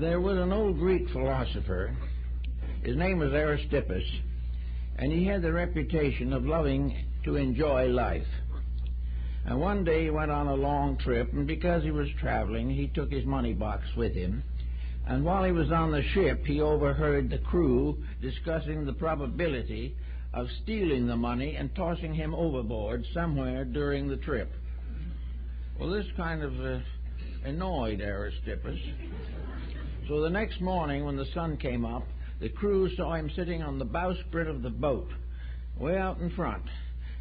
There was an old Greek philosopher. His name was Aristippus, and he had the reputation of loving to enjoy life. And one day he went on a long trip, and because he was traveling, he took his money box with him. And while he was on the ship, he overheard the crew discussing the probability of stealing the money and tossing him overboard somewhere during the trip. Well, this kind of annoyed Aristippus. So the next morning when the sun came up, the crew saw him sitting on the bowsprit of the boat, way out in front.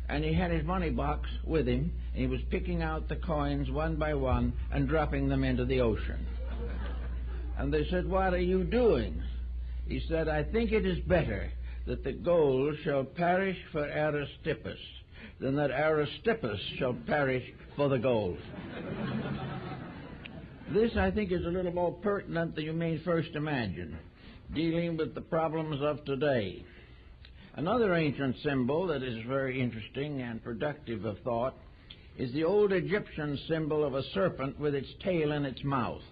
And he had his money box with him, and he was picking out the coins one by one and dropping them into the ocean. And they said, "What are you doing?" He said, "I think it is better that the gold shall perish for Aristippus than that Aristippus shall perish for the gold." This, I think, is a little more pertinent than you may first imagine, dealing with the problems of today. Another ancient symbol that is very interesting and productive of thought is the old Egyptian symbol of a serpent with its tail in its mouth.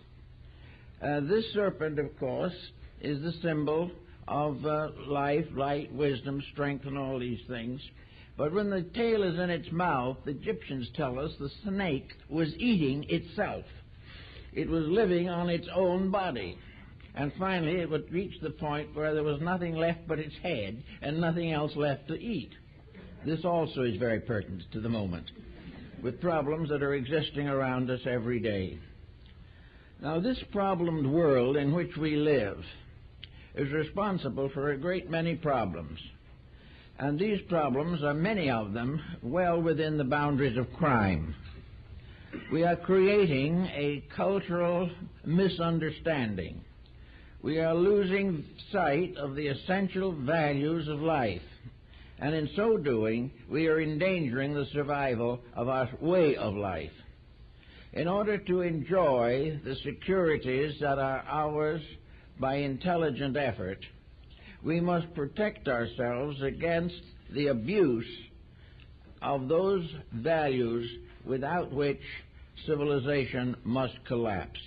This serpent, of course, is the symbol of life, light, wisdom, strength, and all these things. But when the tail is in its mouth, the Egyptians tell us the snake was eating itself. It was living on its own body. And finally it would reach the point where there was nothing left but its head and nothing else left to eat. This also is very pertinent to the moment, with problems that are existing around us every day. Now, this problemed world in which we live is responsible for a great many problems. And these problems are, many of them, well within the boundaries of crime. We are creating a cultural misunderstanding. We are losing sight of the essential values of life. And in so doing, we are endangering the survival of our way of life. In order to enjoy the securities that are ours by intelligent effort, we must protect ourselves against the abuse of those values without which civilization must collapse.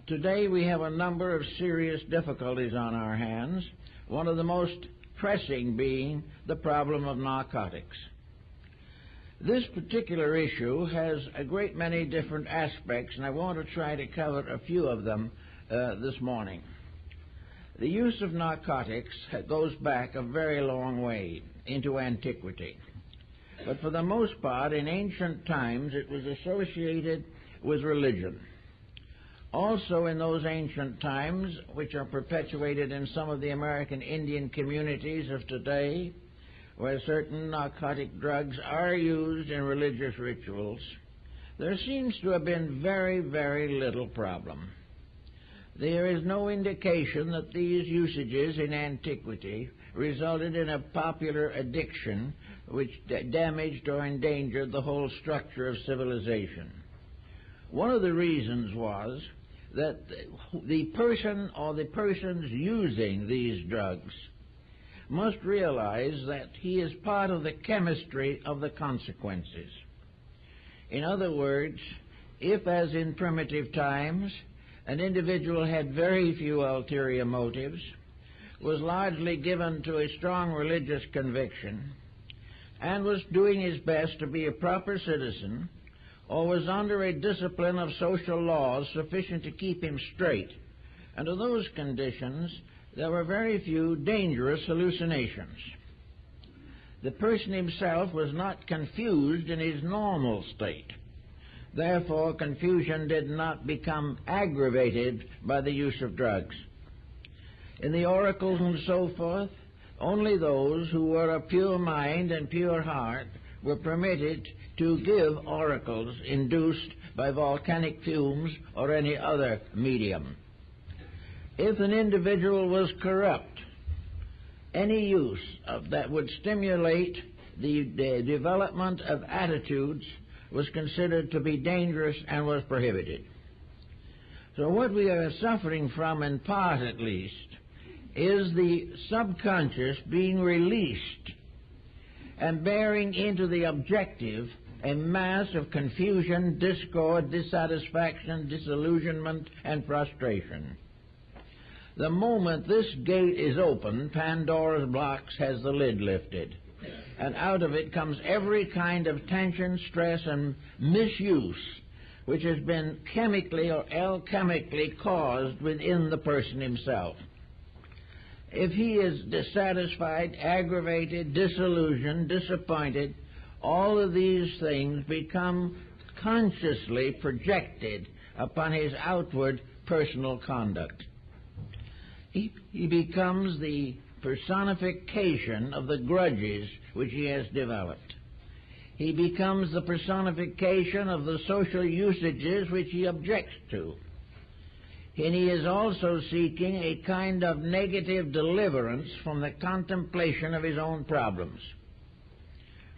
Today we have a number of serious difficulties on our hands, one of the most pressing being the problem of narcotics. This particular issue has a great many different aspects, and I want to try to cover a few of them this morning. The use of narcotics goes back a very long way into antiquity. But for the most part, in ancient times, it was associated with religion. Also in those ancient times, which are perpetuated in some of the American Indian communities of today, where certain narcotic drugs are used in religious rituals, there seems to have been very, very little problem. There is no indication that these usages in antiquity resulted in a popular addiction which damaged or endangered the whole structure of civilization. One of the reasons was that the person or the persons using these drugs must realize that he is part of the chemistry of the consequences. In other words, if, as in primitive times, an individual had very few ulterior motives, was largely given to a strong religious conviction, and was doing his best to be a proper citizen, or was under a discipline of social laws sufficient to keep him straight, under those conditions, there were very few dangerous hallucinations. The person himself was not confused in his normal state. Therefore, confusion did not become aggravated by the use of drugs. In the oracles and so forth, only those who were of pure mind and pure heart were permitted to give oracles induced by volcanic fumes or any other medium. If an individual was corrupt, any use that would stimulate the development of attitudes was considered to be dangerous and was prohibited. So what we are suffering from, in part at least, is the subconscious being released and bearing into the objective a mass of confusion, discord, dissatisfaction, disillusionment, and frustration. The moment this gate is opened, Pandora's box has the lid lifted, and out of it comes every kind of tension, stress, and misuse which has been chemically or alchemically caused within the person himself. If he is dissatisfied, aggravated, disillusioned, disappointed, all of these things become consciously projected upon his outward personal conduct. He becomes the personification of the grudges which he has developed. He becomes the personification of the social usages which he objects to. And he is also seeking a kind of negative deliverance from the contemplation of his own problems.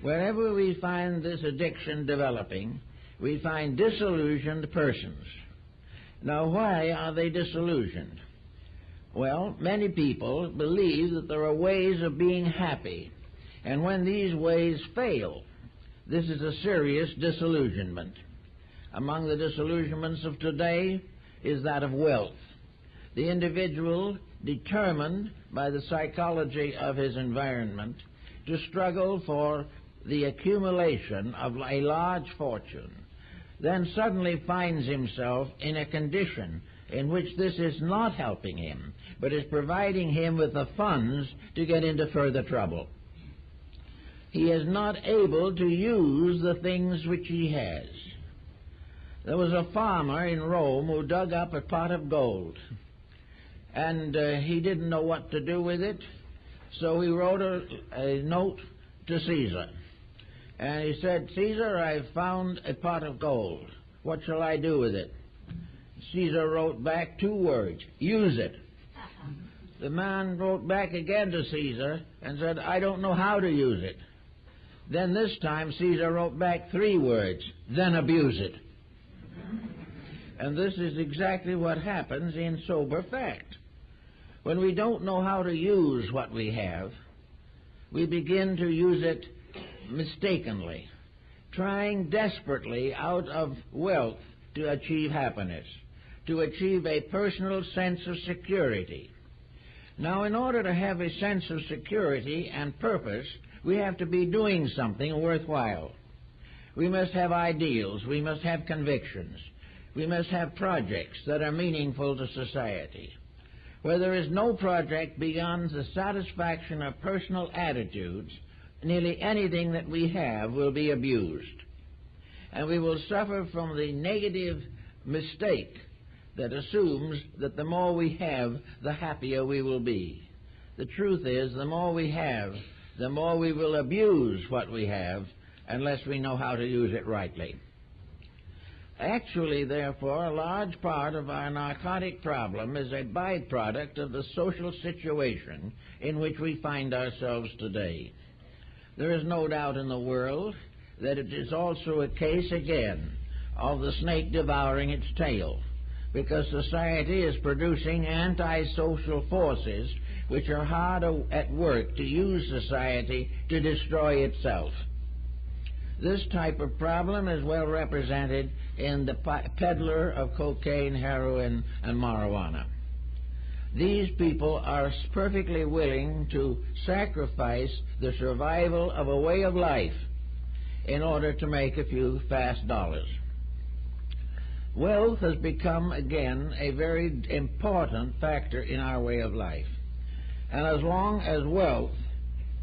Wherever we find this addiction developing, we find disillusioned persons. Now, why are they disillusioned? Well, many people believe that there are ways of being happy, and when these ways fail, this is a serious disillusionment. Among the disillusionments of today is that of wealth. The individual, determined by the psychology of his environment to struggle for the accumulation of a large fortune, then suddenly finds himself in a condition in which this is not helping him, but is providing him with the funds to get into further trouble. He is not able to use the things which he has. There was a farmer in Rome who dug up a pot of gold, and he didn't know what to do with it, so he wrote a note to Caesar. And he said, "Caesar, I've found a pot of gold. What shall I do with it?" Caesar wrote back 2 words, "Use it." The man wrote back again to Caesar and said, "I don't know how to use it." Then this time Caesar wrote back 3 words, "Then abuse it." And this is exactly what happens in sober fact. When we don't know how to use what we have, we begin to use it mistakenly, trying desperately out of wealth to achieve happiness, to achieve a personal sense of security. Now, in order to have a sense of security and purpose, we have to be doing something worthwhile. We must have ideals. We must have convictions. We must have projects that are meaningful to society. Where there is no project beyond the satisfaction of personal attitudes, nearly anything that we have will be abused. And we will suffer from the negative mistake that assumes that the more we have, the happier we will be. The truth is, the more we have, the more we will abuse what we have unless we know how to use it rightly. Actually, therefore, a large part of our narcotic problem is a byproduct of the social situation in which we find ourselves today. There is no doubt in the world that it is also a case, again, of the snake devouring its tail, because society is producing antisocial forces which are hard at work to use society to destroy itself. This type of problem is well represented in the peddler of cocaine, heroin, and marijuana. These people are perfectly willing to sacrifice the survival of a way of life in order to make a few fast dollars. Wealth has become, again, a very important factor in our way of life. And as long as wealth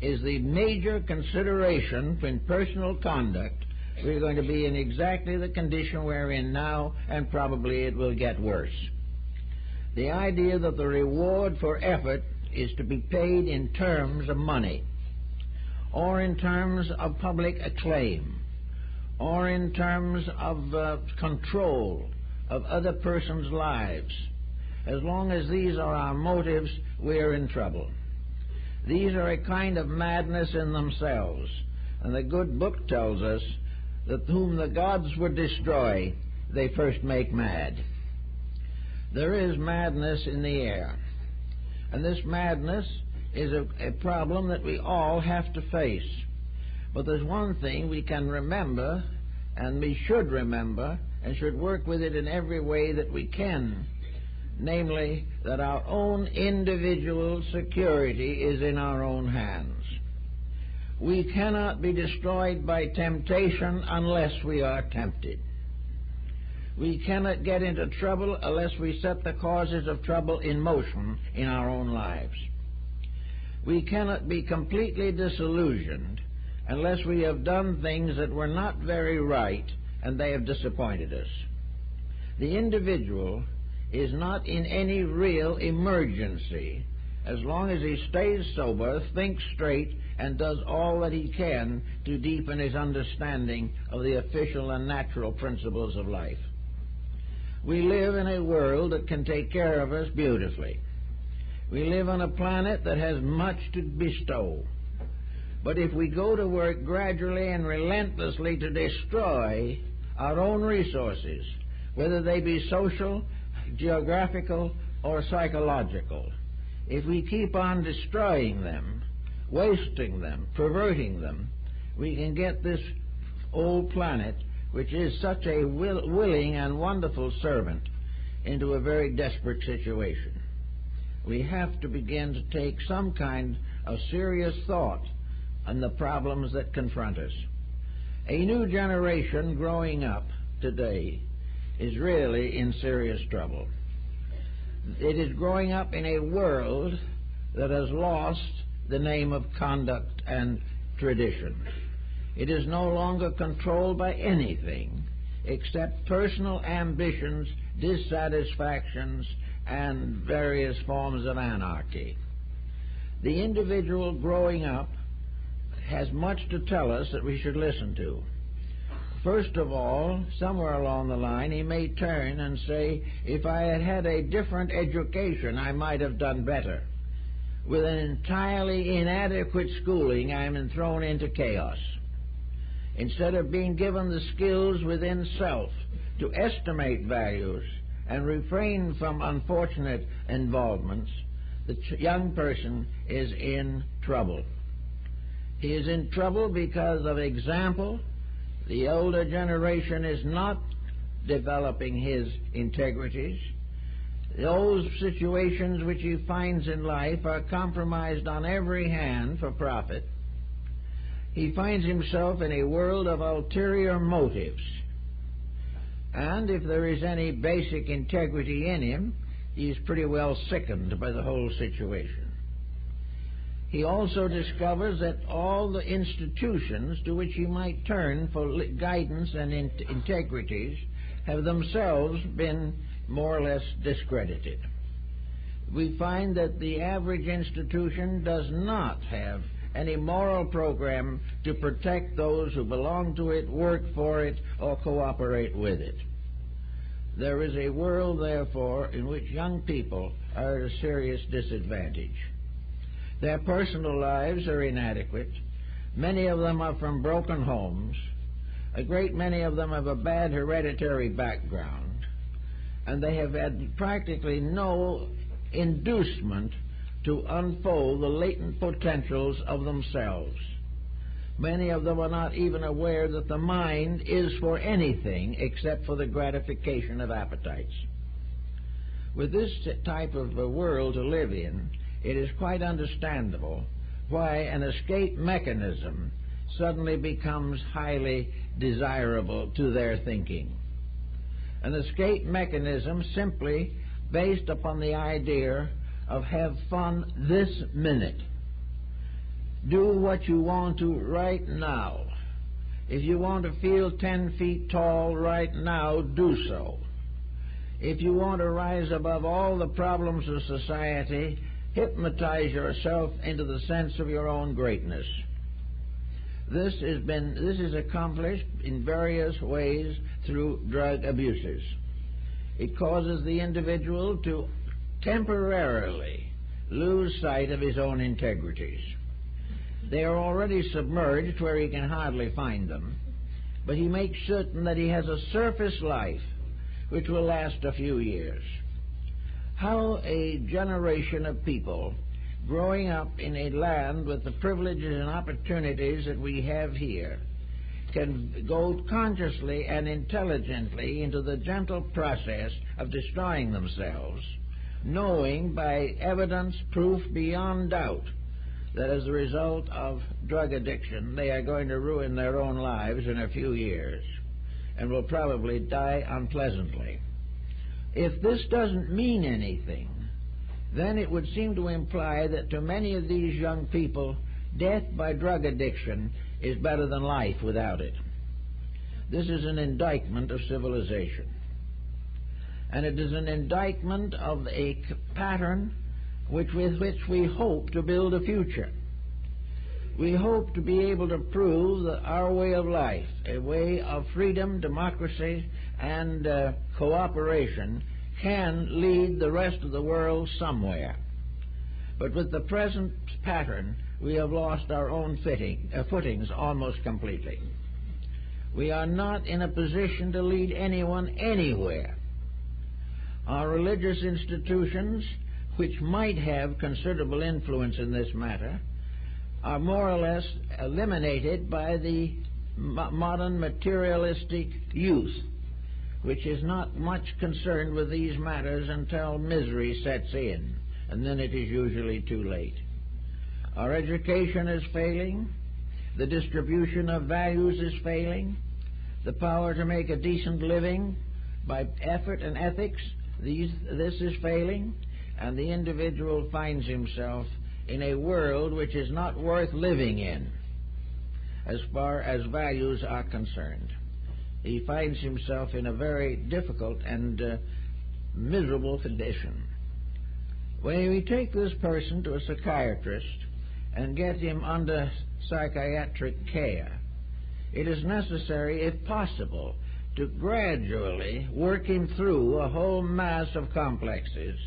is the major consideration in personal conduct, we're going to be in exactly the condition we're in now, and probably it will get worse. The idea that the reward for effort is to be paid in terms of money, or in terms of public acclaim, or in terms of control of other persons' lives. As long as these are our motives, we're in trouble. These are a kind of madness in themselves, and the good book tells us that whom the gods would destroy, they first make mad. There is madness in the air, and this madness is a problem that we all have to face. But there's one thing we can remember and we should remember and should work with it in every way that we can, namely that our own individual security is in our own hands. We cannot be destroyed by temptation unless we are tempted. We cannot get into trouble unless we set the causes of trouble in motion in our own lives. We cannot be completely disillusioned unless we have done things that were not very right and they have disappointed us. The individual is not in any real emergency as long as he stays sober, thinks straight, and does all that he can to deepen his understanding of the official and natural principles of life. We live in a world that can take care of us beautifully. We live on a planet that has much to bestow. But if we go to work gradually and relentlessly to destroy our own resources, whether they be social, geographical, or psychological, if we keep on destroying them, wasting them, perverting them, we can get this old planet, which is such a willing and wonderful servant, into a very desperate situation. We have to begin to take some kind of serious thought on the problems that confront us. A new generation growing up today is really in serious trouble. It is growing up in a world that has lost the name of conduct and tradition. It is no longer controlled by anything except personal ambitions, dissatisfactions, and various forms of anarchy. The individual growing up has much to tell us that we should listen to. First of all, somewhere along the line, he may turn and say, if I had had a different education, I might have done better. With an entirely inadequate schooling, I am thrown into chaos. Instead of being given the skills within self to estimate values and refrain from unfortunate involvements, the young person is in trouble. He is in trouble because of example. The older generation is not developing his integrities. Those situations which he finds in life are compromised on every hand for profit. He finds himself in a world of ulterior motives. And if there is any basic integrity in him, he's pretty well sickened by the whole situation. He also discovers that all the institutions to which he might turn for guidance and integrities have themselves been more or less discredited. We find that the average institution does not have any moral program to protect those who belong to it, work for it, or cooperate with it. There is a world, therefore, in which young people are at a serious disadvantage. Their personal lives are inadequate. Many of them are from broken homes. A great many of them have a bad hereditary background, and they have had practically no inducement to unfold the latent potentials of themselves. Many of them are not even aware that the mind is for anything except for the gratification of appetites. With this type of a world to live in, it is quite understandable why an escape mechanism suddenly becomes highly desirable to their thinking. An escape mechanism simply based upon the idea of have fun this minute. Do what you want to right now. If you want to feel 10 feet tall right now, do so. If you want to rise above all the problems of society, hypnotize yourself into the sense of your own greatness. This is accomplished in various ways through drug abuses. It causes the individual to temporarily lose sight of his own integrities. They are already submerged where he can hardly find them, but he makes certain that he has a surface life which will last a few years. How a generation of people growing up in a land with the privileges and opportunities that we have here can go consciously and intelligently into the gentle process of destroying themselves, knowing by evidence, proof beyond doubt, that as a result of drug addiction they are going to ruin their own lives in a few years and will probably die unpleasantly. If this doesn't mean anything, then it would seem to imply that to many of these young people, death by drug addiction is better than life without it. This is an indictment of civilization. And it is an indictment of a pattern with which we hope to build a future. We hope to be able to prove that our way of life, a way of freedom, democracy, and cooperation, can lead the rest of the world somewhere. But with the present pattern, we have lost our own footings almost completely. We are not in a position to lead anyone anywhere. Our religious institutions, which might have considerable influence in this matter, are more or less eliminated by the modern materialistic youth, which is not much concerned with these matters until misery sets in, and then it is usually too late. Our education is failing. The distribution of values is failing. The power to make a decent living by effort and ethics, this is failing, and the individual finds himself in a world which is not worth living in as far as values are concerned. He finds himself in a very difficult and miserable condition. When we take this person to a psychiatrist and get him under psychiatric care, it is necessary, if possible, to gradually work him through a whole mass of complexes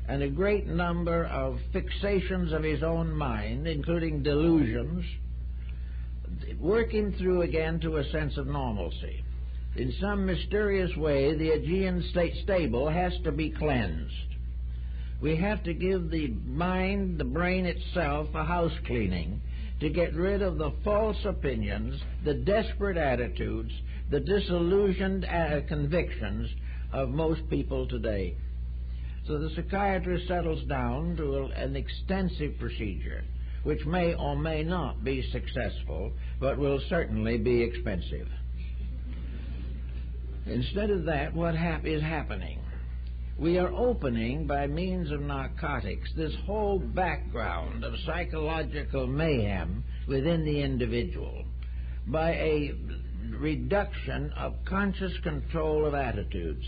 and a great number of fixations of his own mind, including delusions, work him through again to a sense of normalcy. In some mysterious way, the Aegean stable has to be cleansed. We have to give the mind, the brain itself, a house cleaning to get rid of the false opinions, the desperate attitudes, the disillusioned convictions of most people today. So the psychiatrist settles down to an extensive procedure, which may or may not be successful, but will certainly be expensive. Instead of that, what is happening? We are opening, by means of narcotics, this whole background of psychological mayhem within the individual by a reduction of conscious control of attitudes.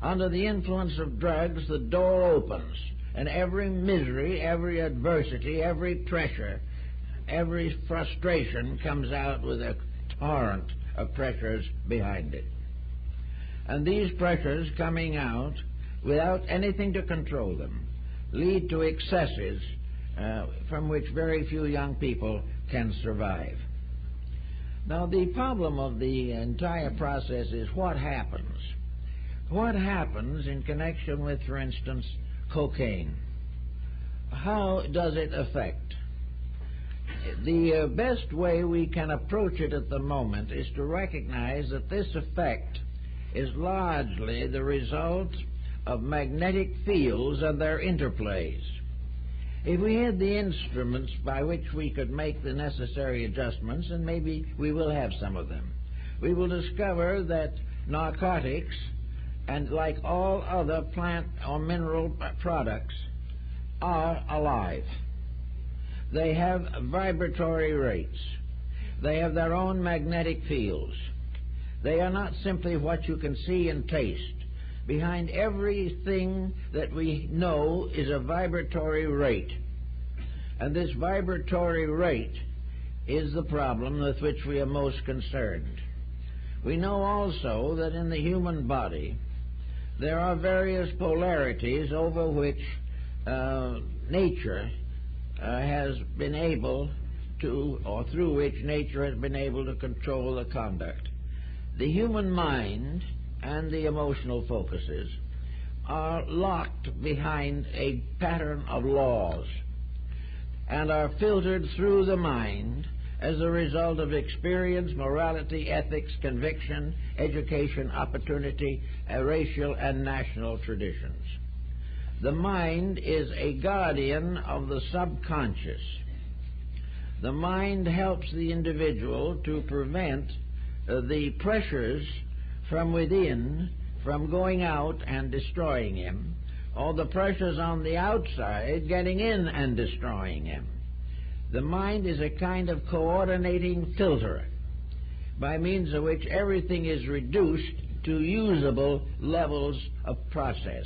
Under the influence of drugs, the door opens, and every misery, every adversity, every pressure, every frustration comes out with a torrent of pressures behind it. And these pressures coming out without anything to control them lead to excesses from which very few young people can survive. Now, the problem of the entire process is what happens. What happens in connection with, for instance, cocaine? How does it affect? The best way we can approach it at the moment is to recognize that this effect is largely the result of magnetic fields and their interplays. If we had the instruments by which we could make the necessary adjustments, and maybe we will have some of them, we will discover that narcotics, and like all other plant or mineral products, are alive. They have vibratory rates. They have their own magnetic fields. They are not simply what you can see and taste. Behind everything that we know is a vibratory rate. And this vibratory rate is the problem with which we are most concerned. We know also that in the human body there are various polarities over which nature has been able to, or through which nature has been able to control the conduct. The human mind and the emotional focuses are locked behind a pattern of laws and are filtered through the mind as a result of experience, morality, ethics, conviction, education, opportunity, racial and national traditions. The mind is a guardian of the subconscious. The mind helps the individual to prevent the pressures from within from going out and destroying him, or the pressures on the outside getting in and destroying him. The mind is a kind of coordinating filter by means of which everything is reduced to usable levels of process.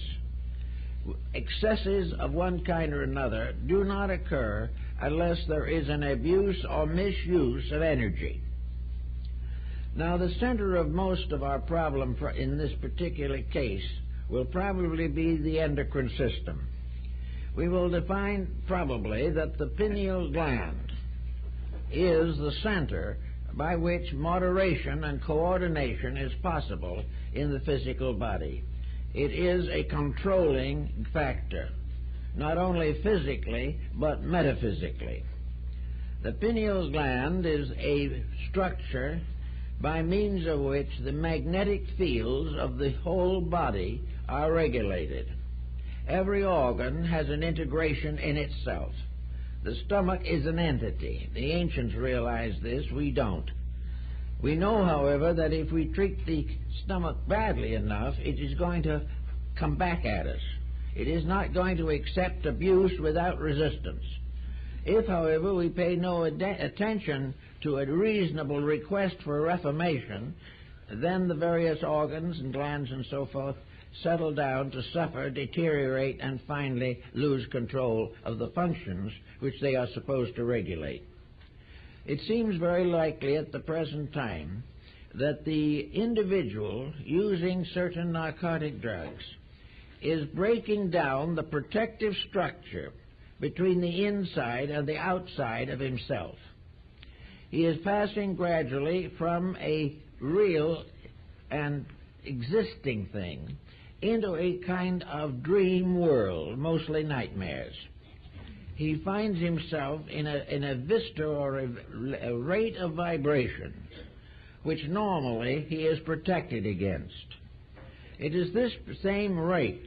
Excesses of one kind or another do not occur unless there is an abuse or misuse of energy. Now, the center of most of our problem in this particular case will probably be the endocrine system. We will define probably that the pineal gland is the center by which moderation and coordination is possible in the physical body. It is a controlling factor, not only physically but metaphysically. The pineal gland is a structure by means of which the magnetic fields of the whole body are regulated. Every organ has an integration in itself. The stomach is an entity. The ancients realized this. We don't. We know, however, that if we treat the stomach badly enough, it is going to come back at us. It is not going to accept abuse without resistance. If, however, we pay no attention to a reasonable request for reformation, then the various organs and glands and so forth settle down to suffer, deteriorate, and finally lose control of the functions which they are supposed to regulate. It seems very likely at the present time that the individual using certain narcotic drugs is breaking down the protective structure between the inside and the outside of himself. He is passing gradually from a real and existing thing into a kind of dream world, mostly nightmares. He finds himself in a vista or a rate of vibration which normally he is protected against. It is this same rate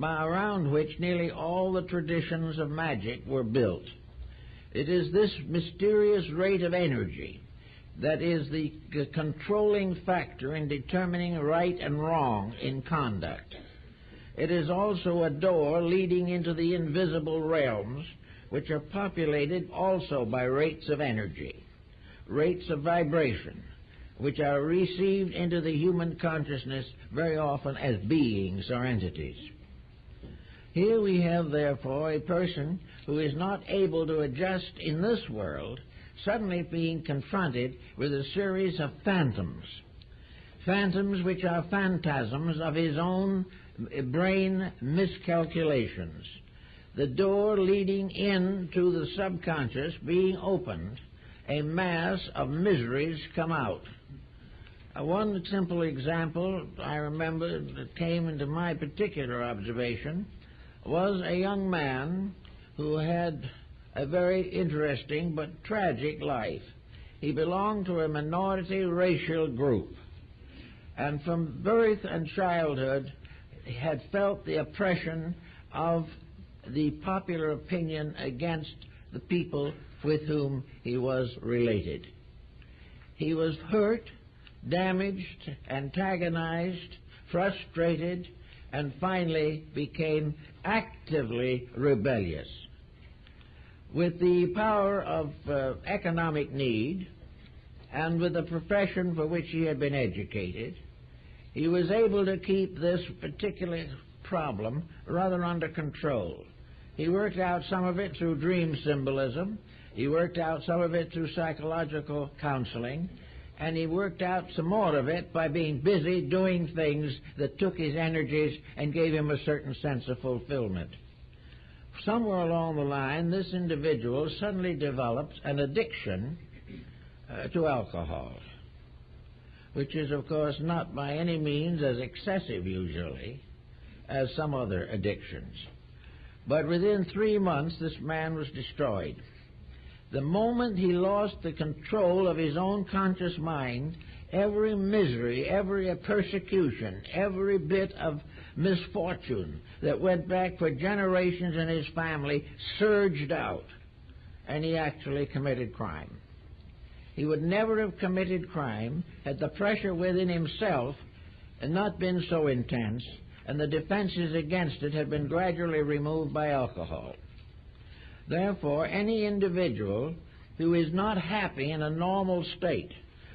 around which nearly all the traditions of magic were built. It is this mysterious rate of energy that is the controlling factor in determining right and wrong in conduct. It is also a door leading into the invisible realms, which are populated also by rates of energy, rates of vibration, which are received into the human consciousness very often as beings or entities. Here we have, therefore, a person who is not able to adjust in this world, suddenly being confronted with a series of phantoms which are phantasms of his own brain miscalculations. The door leading into the subconscious being opened, a mass of miseries come out. One simple example I remember that came into my particular observation was a young man who had a very interesting but tragic life. He belonged to a minority racial group, and from birth and childhood had felt the oppression of the popular opinion against the people with whom he was related. He was hurt, damaged, antagonized, frustrated, and finally became actively rebellious. With the power of economic need and with the profession for which he had been educated, he was able to keep this particular problem rather under control. He worked out some of it through dream symbolism, he worked out some of it through psychological counseling, and he worked out some more of it by being busy doing things that took his energies and gave him a certain sense of fulfillment. Somewhere along the line, this individual suddenly developed an addiction to alcohol, which is, of course, not by any means as excessive usually as some other addictions. But within 3 months, this man was destroyed. The moment he lost the control of his own conscious mind, every misery, every persecution, every bit of misfortune that went back for generations in his family surged out, and he actually committed crime. He would never have committed crime had the pressure within himself not been so intense and the defenses against it had been gradually removed by alcohol. Therefore, any individual who is not happy in a normal state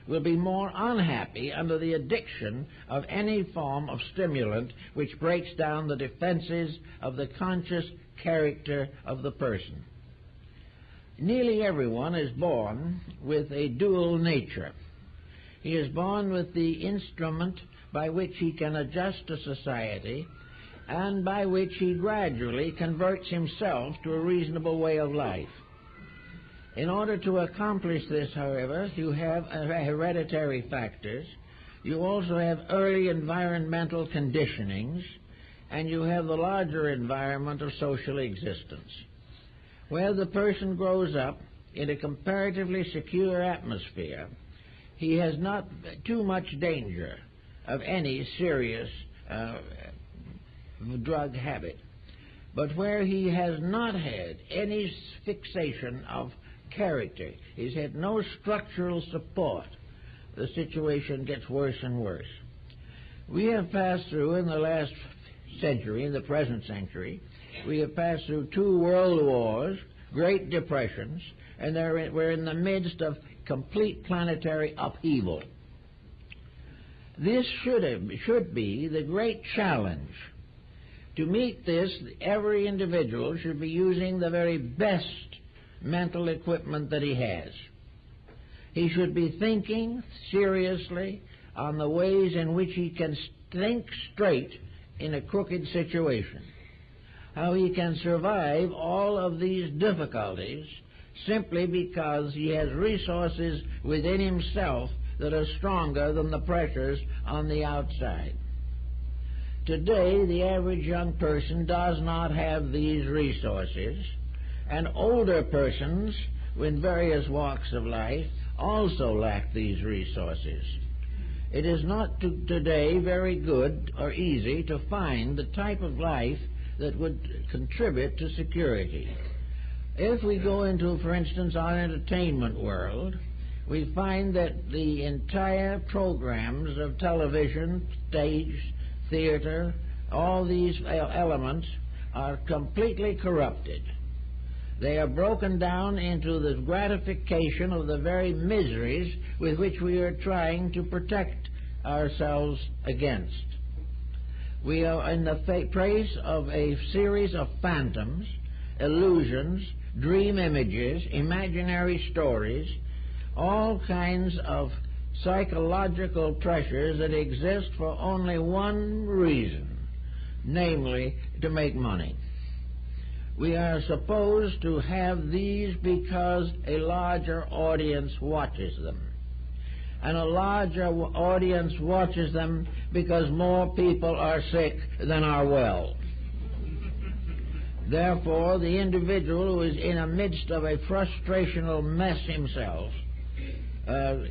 will be more unhappy under the addiction of any form of stimulant which breaks down the defenses of the conscious character of the person. Nearly everyone is born with a dual nature. He is born with the instrument by which he can adjust to society and by which he gradually converts himself to a reasonable way of life. In order to accomplish this, however, you have hereditary factors, you also have early environmental conditionings, and you have the larger environment of social existence. Where the person grows up in a comparatively secure atmosphere, he has not too much danger of any serious drug habit. But where he has not had any fixation of character, he's had no structural support, the situation gets worse and worse. We have passed through in the last century, in the present century, we have passed through 2 world wars, great depressions, and we're in the midst of complete planetary upheaval. This should be the great challenge. To meet this, every individual should be using the very best mental equipment that he has. He should be thinking seriously on the ways in which he can think straight in a crooked situation, how he can survive all of these difficulties simply because he has resources within himself that are stronger than the pressures on the outside. Today, the average young person does not have these resources, and older persons in various walks of life also lack these resources. It is not today very good or easy to find the type of life that would contribute to security. If we go into, for instance, our entertainment world, we find that the entire programs of television, stage, theater, all these elements are completely corrupted. They are broken down into the gratification of the very miseries with which we are trying to protect ourselves against. We are in the praise of a series of phantoms, illusions, dream images, imaginary stories, all kinds of psychological pressures that exist for only one reason, namely to make money. We are supposed to have these because a larger audience watches them. And a larger audience watches them because more people are sick than are well. Therefore, the individual who is in the midst of a frustrational mess himself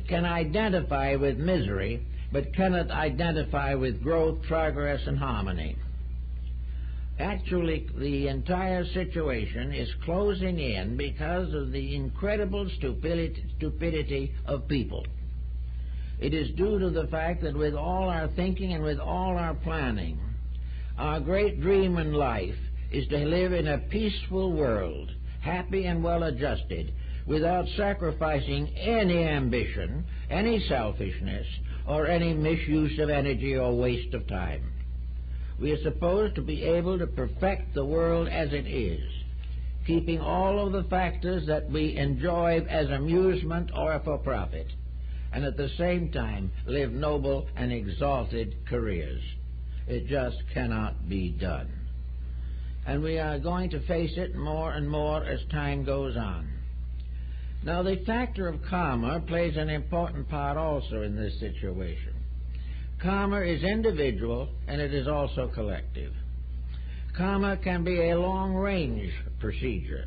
can identify with misery, but cannot identify with growth, progress, and harmony. Actually, the entire situation is closing in because of the incredible stupidity of people. It is due to the fact that with all our thinking and with all our planning, our great dream in life is to live in a peaceful world, happy and well-adjusted, without sacrificing any ambition, any selfishness, or any misuse of energy or waste of time. We are supposed to be able to perfect the world as it is, keeping all of the factors that we enjoy as amusement or for profit, and at the same time live noble and exalted careers. It just cannot be done. And we are going to face it more and more as time goes on. Now, the factor of karma plays an important part also in this situation. Karma is individual, and it is also collective. Karma can be a long-range procedure.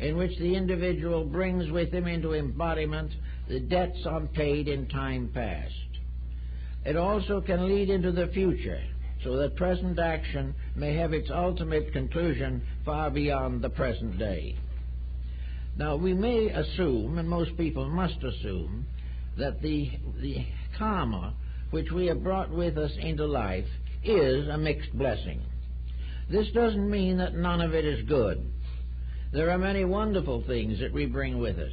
in which the individual brings with him into embodiment the debts unpaid in time past. It also can lead into the future, so that present action may have its ultimate conclusion far beyond the present day. Now, we may assume, and most people must assume, that the karma which we have brought with us into life is a mixed blessing. This doesn't mean that none of it is good. There are many wonderful things that we bring with us.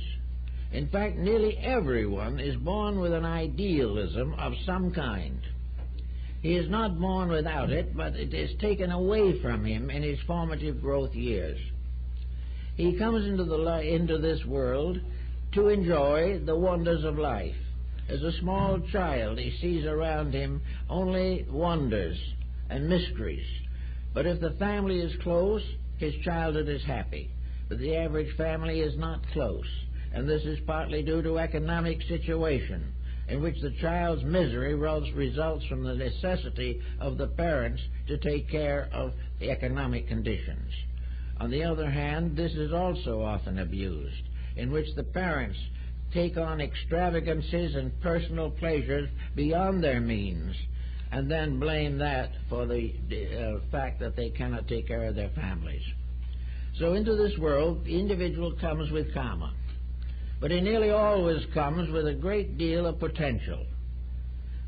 In fact, nearly everyone is born with an idealism of some kind. He is not born without it, but it is taken away from him in his formative growth years. He comes into this world to enjoy the wonders of life. As a small child, he sees around him only wonders and mysteries. But if the family is close, his childhood is happy. But the average family is not close, and this is partly due to economic situation, in which the child's misery results from the necessity of the parents to take care of the economic conditions. On the other hand, this is also often abused, in which the parents take on extravagances and personal pleasures beyond their means, and then blame that for the fact that they cannot take care of their families. So into this world, the individual comes with karma, but he nearly always comes with a great deal of potential.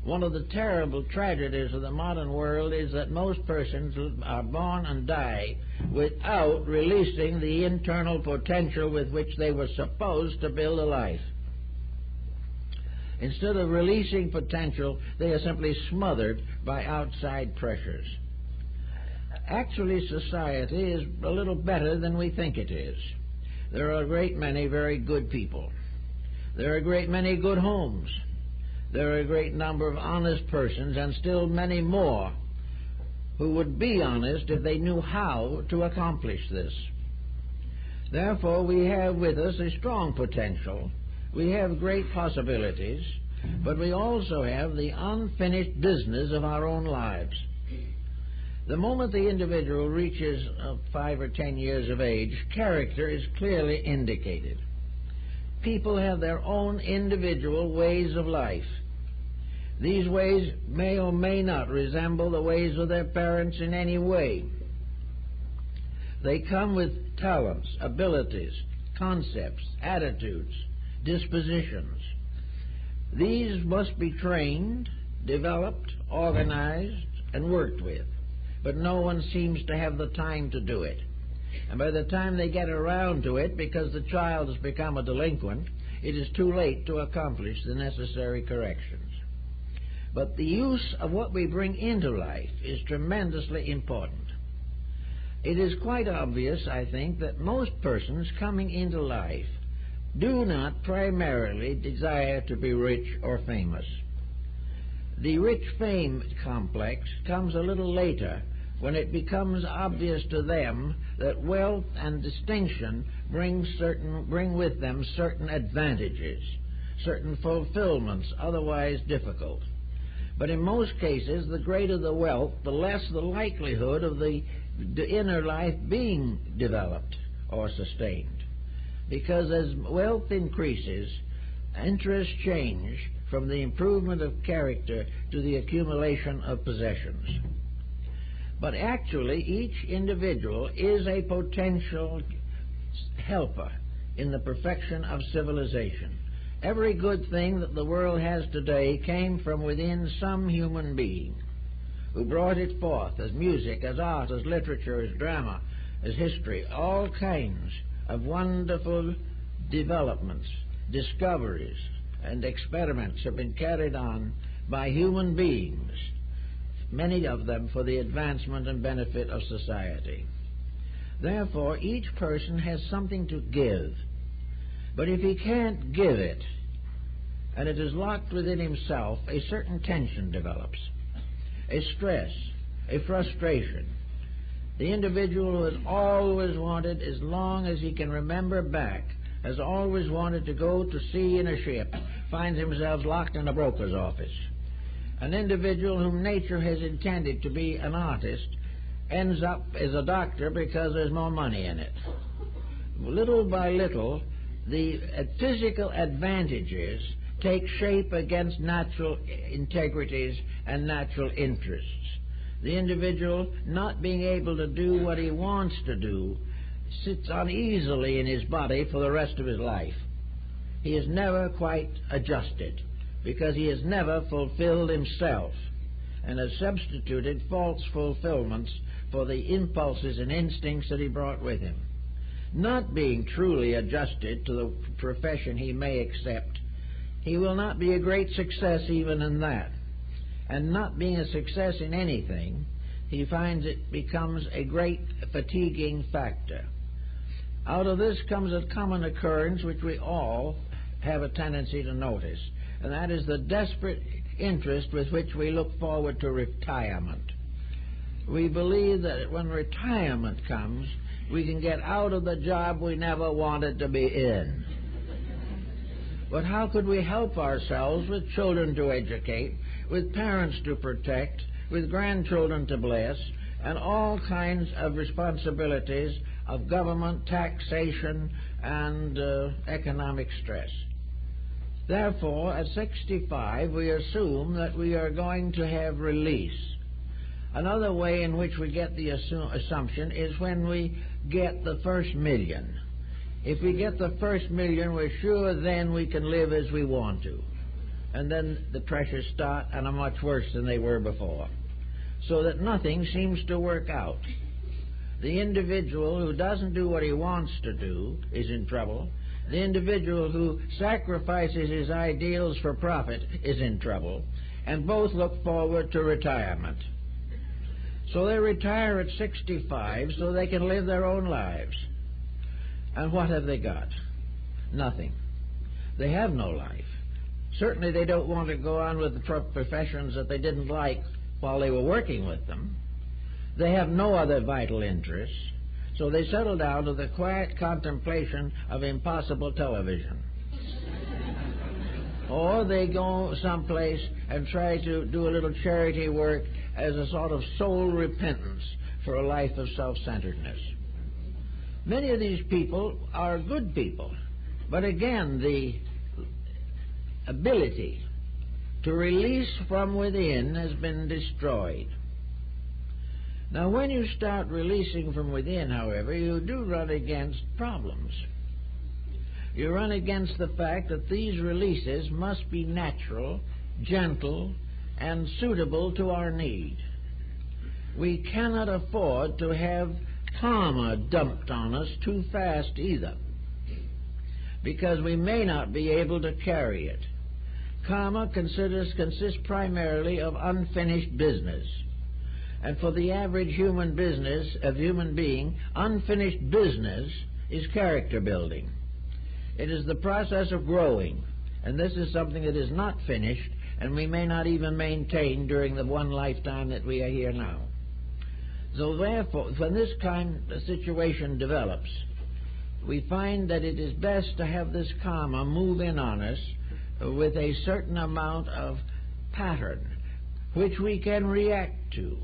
One of the terrible tragedies of the modern world is that most persons are born and die without releasing the internal potential with which they were supposed to build a life. Instead of releasing potential, they are simply smothered by outside pressures. Actually, society is a little better than we think it is. There are a great many very good people. There are a great many good homes. There are a great number of honest persons, and still many more who would be honest if they knew how to accomplish this. Therefore, we have with us a strong potential. We have great possibilities, but we also have the unfinished business of our own lives. The moment the individual reaches 5 or 10 years of age, character is clearly indicated. People have their own individual ways of life. These ways may or may not resemble the ways of their parents in any way. They come with talents, abilities, concepts, attitudes, dispositions. These must be trained, developed, organized, and worked with. But no one seems to have the time to do it. And by the time they get around to it, because the child has become a delinquent, it is too late to accomplish the necessary corrections. But the use of what we bring into life is tremendously important. It is quite obvious, I think, that most persons coming into life do not primarily desire to be rich or famous. The rich-fame complex comes a little later, when it becomes obvious to them that wealth and distinction bring with them certain advantages, certain fulfillments otherwise difficult. But in most cases, the greater the wealth, the less the likelihood of the inner life being developed or sustained. Because as wealth increases, interests change from the improvement of character to the accumulation of possessions. But actually, each individual is a potential helper in the perfection of civilization. Every good thing that the world has today came from within some human being who brought it forth as music, as art, as literature, as drama, as history. All kinds of wonderful developments, discoveries, and experiments have been carried on by human beings, many of them for the advancement and benefit of society. Therefore, each person has something to give. But if he can't give it, and it is locked within himself, a certain tension develops, a stress, a frustration. The individual who has always wanted, as long as he can remember back, has always wanted to go to sea in a ship, finds himself locked in a broker's office. An individual whom nature has intended to be an artist ends up as a doctor because there's more money in it. little by little, the physical advantages take shape against natural integrities and natural interests. The individual, not being able to do what he wants to do, sits uneasily in his body for the rest of his life. He is never quite adjusted because he has never fulfilled himself and has substituted false fulfillments for the impulses and instincts that he brought with him. Not being truly adjusted to the profession he may accept, he will not be a great success even in that. And not being a success in anything, he finds it becomes a great fatiguing factor. Out of this comes a common occurrence which we all have a tendency to notice, and that is the desperate interest with which we look forward to retirement. We believe that when retirement comes, we can get out of the job we never wanted to be in. But how could we help ourselves with children to educate, with parents to protect, with grandchildren to bless, and all kinds of responsibilities of government, taxation, and economic stress? Therefore, at 65, we assume that we are going to have release. Another way in which we get the assumption is when we get the first million. If we get the first million, we're sure then we can live as we want to. And then the pressures start and are much worse than they were before. So that nothing seems to work out. The individual who doesn't do what he wants to do is in trouble. The individual who sacrifices his ideals for profit is in trouble. And both look forward to retirement. So they retire at 65 so they can live their own lives. And what have they got? Nothing. They have no life. Certainly they don't want to go on with the professions that they didn't like while they were working with them. They have no other vital interests, so they settle down to the quiet contemplation of impossible television. Or they go someplace and try to do a little charity work as a sort of soul repentance for a life of self-centeredness. Many of these people are good people, but again, the ability to release from within has been destroyed. Now, when you start releasing from within, however, you do run against problems. You run against the fact that these releases must be natural, gentle, and suitable to our need. We cannot afford to have karma dumped on us too fast either, because we may not be able to carry it. Karma consists primarily of unfinished business. And for the average human being, unfinished business is character building. It is the process of growing, and this is something that is not finished, and we may not even maintain during the one lifetime that we are here now. So therefore, when this kind of situation develops, we find that it is best to have this karma move in on us with a certain amount of pattern, which we can react to,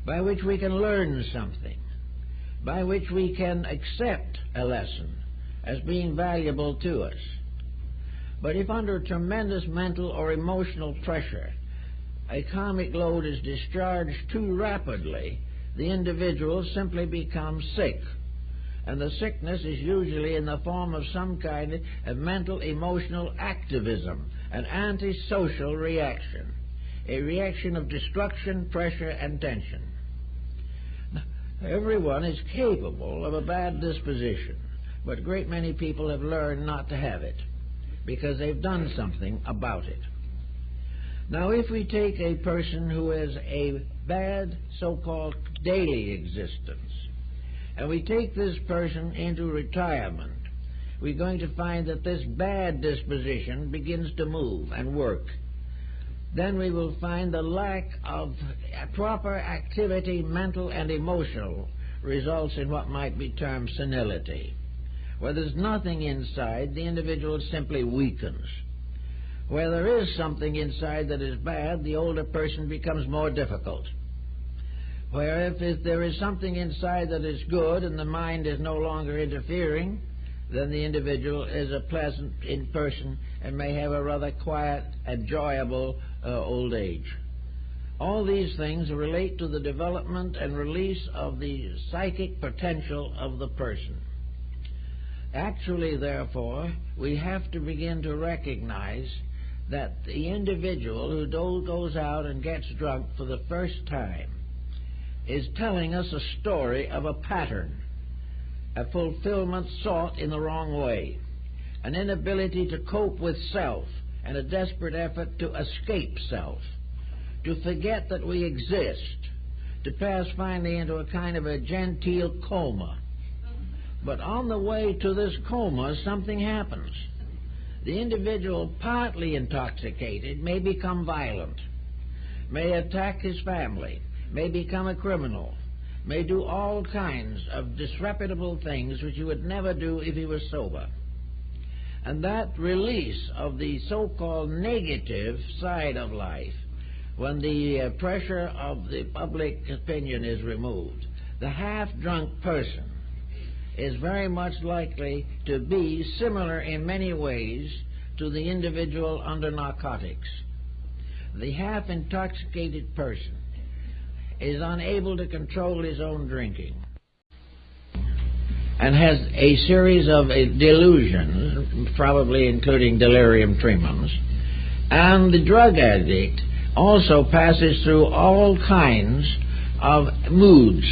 by which we can learn something, by which we can accept a lesson as being valuable to us. But if under tremendous mental or emotional pressure a karmic load is discharged too rapidly, the individual simply becomes sick. And the sickness is usually in the form of some kind of mental emotional activism, an antisocial reaction, a reaction of destruction, pressure, and tension. Everyone is capable of a bad disposition, but a great many people have learned not to have it because they've done something about it. Now, if we take a person who has a bad so-called daily existence, and we take this person into retirement, we're going to find that this bad disposition begins to move and work. Then we will find the lack of proper activity, mental and emotional, results in what might be termed senility. Where there's nothing inside, the individual simply weakens. Where there is something inside that is bad, the older person becomes more difficult. where if there is something inside that is good and the mind is no longer interfering, then the individual is a pleasant in person and may have a rather quiet, enjoyable old age. All these things relate to the development and release of the psychic potential of the person. Actually, therefore, we have to begin to recognize that the individual who goes out and gets drunk for the first time is telling us a story of a pattern, a fulfillment sought in the wrong way, an inability to cope with self, and a desperate effort to escape self, to forget that we exist, to pass finally into a kind of a genteel coma. But on the way to this coma, something happens. The individual, partly intoxicated, may become violent, may attack his family, may become a criminal, may do all kinds of disreputable things which he would never do if he was sober. And that release of the so-called negative side of life, when the pressure of the public opinion is removed, the half-drunk person is very much likely to be similar in many ways to the individual under narcotics. The half-intoxicated person is unable to control his own drinking and has a series of delusions, probably including delirium tremens. And the drug addict also passes through all kinds of moods,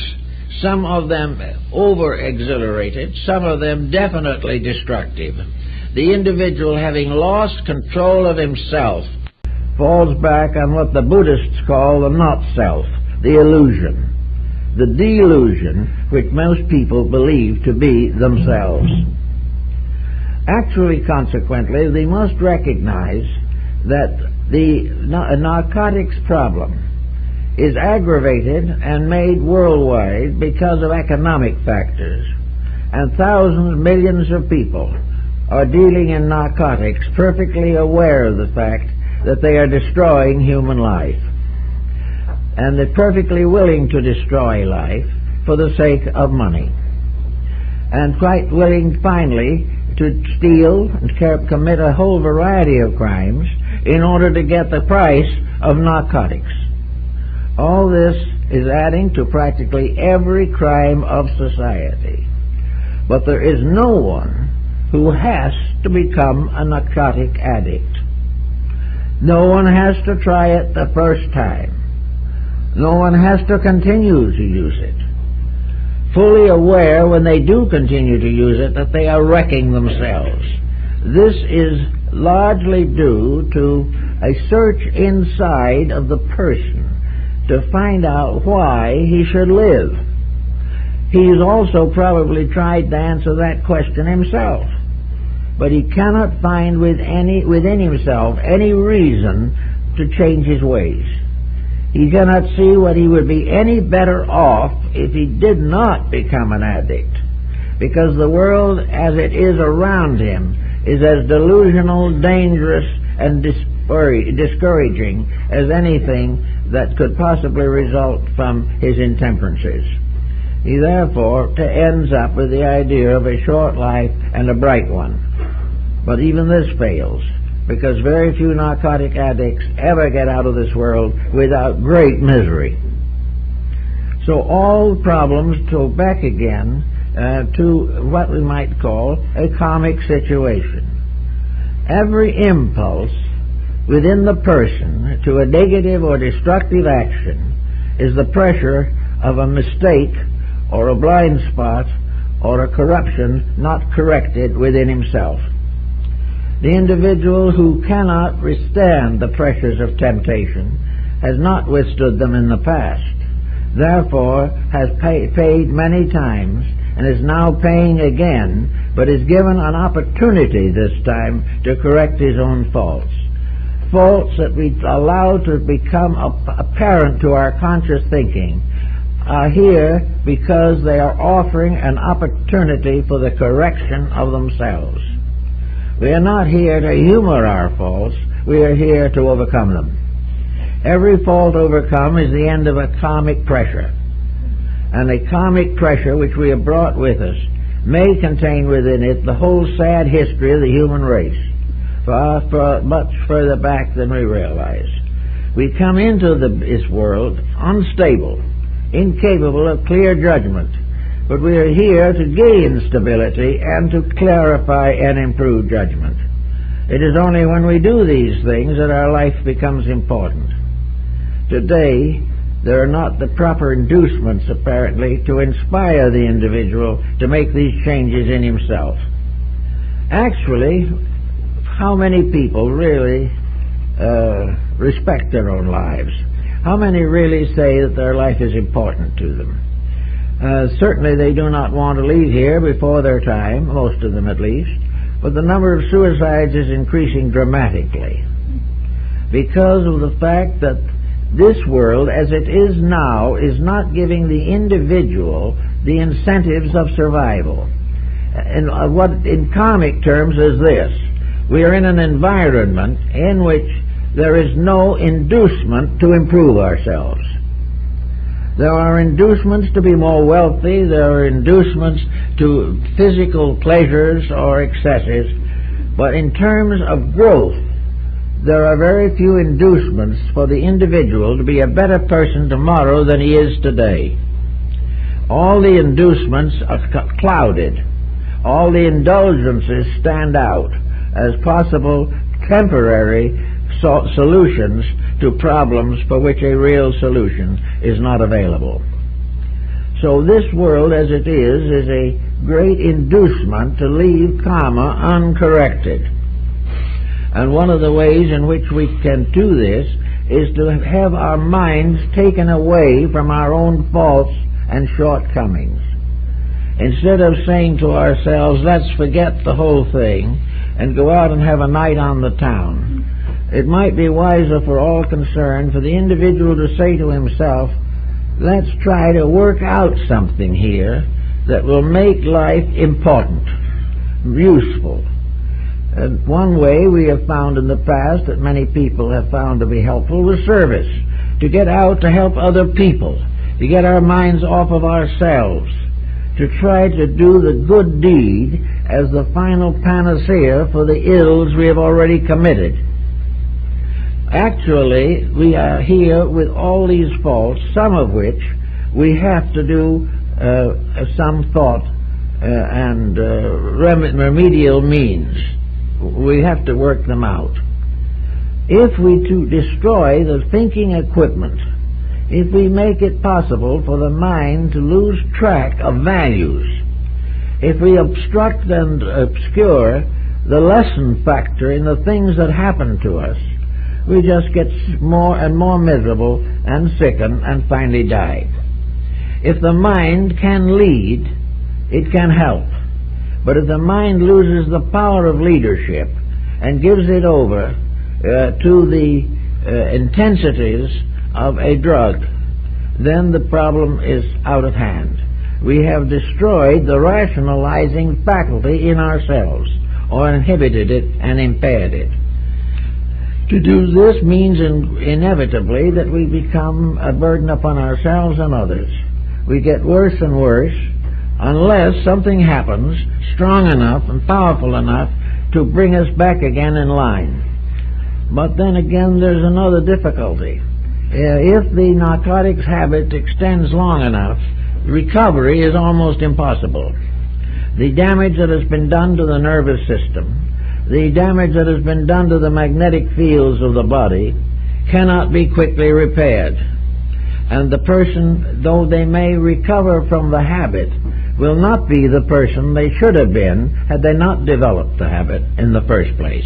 some of them over-exhilarated, some of them definitely destructive. The individual, having lost control of himself, falls back on what the Buddhists call the not-self, the illusion, the delusion which most people believe to be themselves. Actually, consequently, they must recognize that the narcotics problem is aggravated and made worldwide because of economic factors, and thousands, millions of people are dealing in narcotics perfectly aware of the fact that they are destroying human life, and they're perfectly willing to destroy life for the sake of money, and quite willing finally to steal and commit a whole variety of crimes in order to get the price of narcotics. All this is adding to practically every crime of society. But there is no one who has to become a narcotic addict. No one has to try it the first time. No one has to continue to use it, fully aware when they do continue to use it that they are wrecking themselves. This is largely due to a search inside of the person to find out why he should live. He's also probably tried to answer that question himself, but he cannot find within himself any reason to change his ways. He cannot see what he would be any better off if he did not become an addict, because the world as it is around him is as delusional, dangerous, and discouraging as anything that could possibly result from his intemperances. He therefore ends up with the idea of a short life and a bright one. But even this fails, because very few narcotic addicts ever get out of this world without great misery. So all problems go back again to what we might call a comic situation. Every impulse within the person to a negative or destructive action is the pressure of a mistake or a blind spot or a corruption not corrected within himself. The individual who cannot withstand the pressures of temptation has not withstood them in the past, therefore has paid many times and is now paying again, but is given an opportunity this time to correct his own faults. Faults that we allow to become apparent to our conscious thinking are here because they are offering an opportunity for the correction of themselves. We are not here to humor our faults, we are here to overcome them. Every fault overcome is the end of a karmic pressure. and the karmic pressure which we have brought with us may contain within it the whole sad history of the human race, far much further back than we realize. We come into this world unstable, incapable of clear judgment, but we are here to gain stability and to clarify and improve judgment. It is only when we do these things that our life becomes important. Today, there are not the proper inducements, apparently, to inspire the individual to make these changes in himself. Actually, how many people really respect their own lives? How many really say that their life is important to them? Certainly they do not want to leave here before their time, most of them at least, but the number of suicides is increasing dramatically because of the fact that this world, as it is now, is not giving the individual the incentives of survival. And what in karmic terms is this: we are in an environment in which there is no inducement to improve ourselves. There are inducements to be more wealthy, there are inducements to physical pleasures or excesses, but in terms of growth, there are very few inducements for the individual to be a better person tomorrow than he is today. All the inducements are clouded. All the indulgences stand out as possible temporary solutions to problems for which a real solution is not available. So this world as it is a great inducement to leave karma uncorrected. And one of the ways in which we can do this is to have our minds taken away from our own faults and shortcomings. Instead of saying to ourselves, let's forget the whole thing and go out and have a night on the town, it might be wiser for all concerned for the individual to say to himself, let's try to work out something here that will make life important, useful. And one way we have found in the past that many people have found to be helpful was service, to get out to help other people, to get our minds off of ourselves, to try to do the good deed as the final panacea for the ills we have already committed. Actually, we are here with all these faults, some of which we have to do some thought and remedial means. We have to work them out. If we to destroy the thinking equipment, if we make it possible for the mind to lose track of values, if we obstruct and obscure the lesson factor in the things that happen to us, we just get more and more miserable and sicken and finally die. If the mind can lead, it can help. But if the mind loses the power of leadership and gives it over to the intensities of a drug, then the problem is out of hand. We have destroyed the rationalizing faculty in ourselves, or inhibited it and impaired it. To do this means inevitably that we become a burden upon ourselves and others. We get worse and worse unless something happens strong enough and powerful enough to bring us back again in line. But then again, there's another difficulty. If the narcotics habit extends long enough, recovery is almost impossible. The damage that has been done to the nervous system, the damage that has been done to the magnetic fields of the body, cannot be quickly repaired. And the person, though they may recover from the habit, will not be the person they should have been had they not developed the habit in the first place.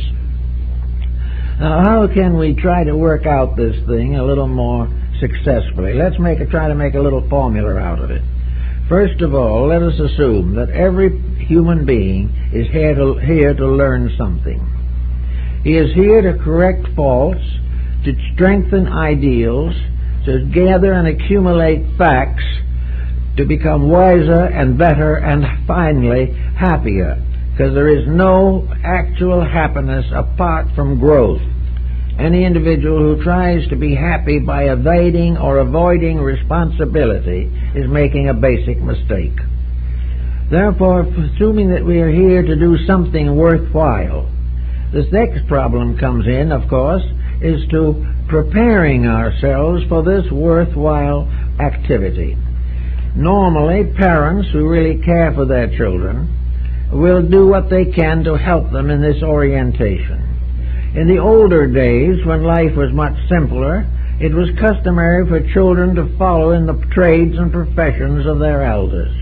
Now, how can we try to work out this thing a little more successfully? Let's try to make a little formula out of it. First of all, let us assume that every human being is here to learn something. He is here to correct faults, to strengthen ideals, to gather and accumulate facts, to become wiser and better and finally happier, because there is no actual happiness apart from growth. Any individual who tries to be happy by evading or avoiding responsibility is making a basic mistake. Therefore, assuming that we are here to do something worthwhile, this next problem comes in, of course, is to preparing ourselves for this worthwhile activity. Normally, parents who really care for their children will do what they can to help them in this orientation. In the older days, when life was much simpler, it was customary for children to follow in the trades and professions of their elders.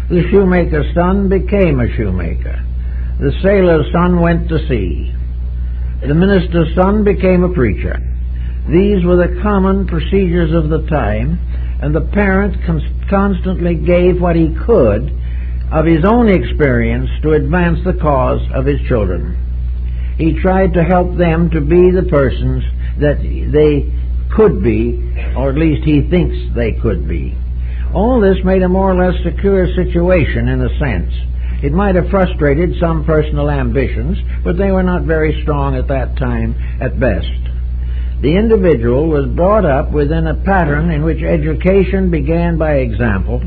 The shoemaker's son became a shoemaker. The sailor's son went to sea. The minister's son became a preacher. These were the common procedures of the time, and the parent constantly gave what he could of his own experience to advance the cause of his children. He tried to help them to be the persons that they could be, or at least he thinks they could be. All this made a more or less secure situation in a sense. It might have frustrated some personal ambitions, but they were not very strong at that time at best. The individual was brought up within a pattern in which education began by example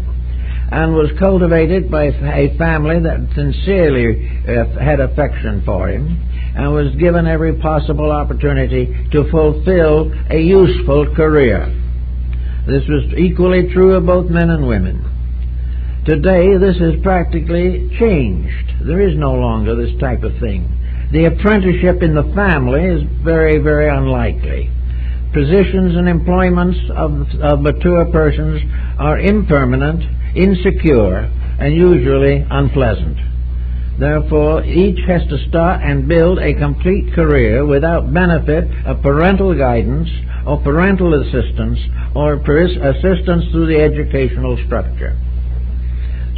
and was cultivated by a family that sincerely had affection for him and was given every possible opportunity to fulfill a useful career. This was equally true of both men and women. Today, this has practically changed. There is no longer this type of thing. The apprenticeship in the family is very, very unlikely. Positions and employments of mature persons are impermanent, insecure, and usually unpleasant. Therefore, each has to start and build a complete career without benefit of parental guidance or parental assistance or assistance through the educational structure.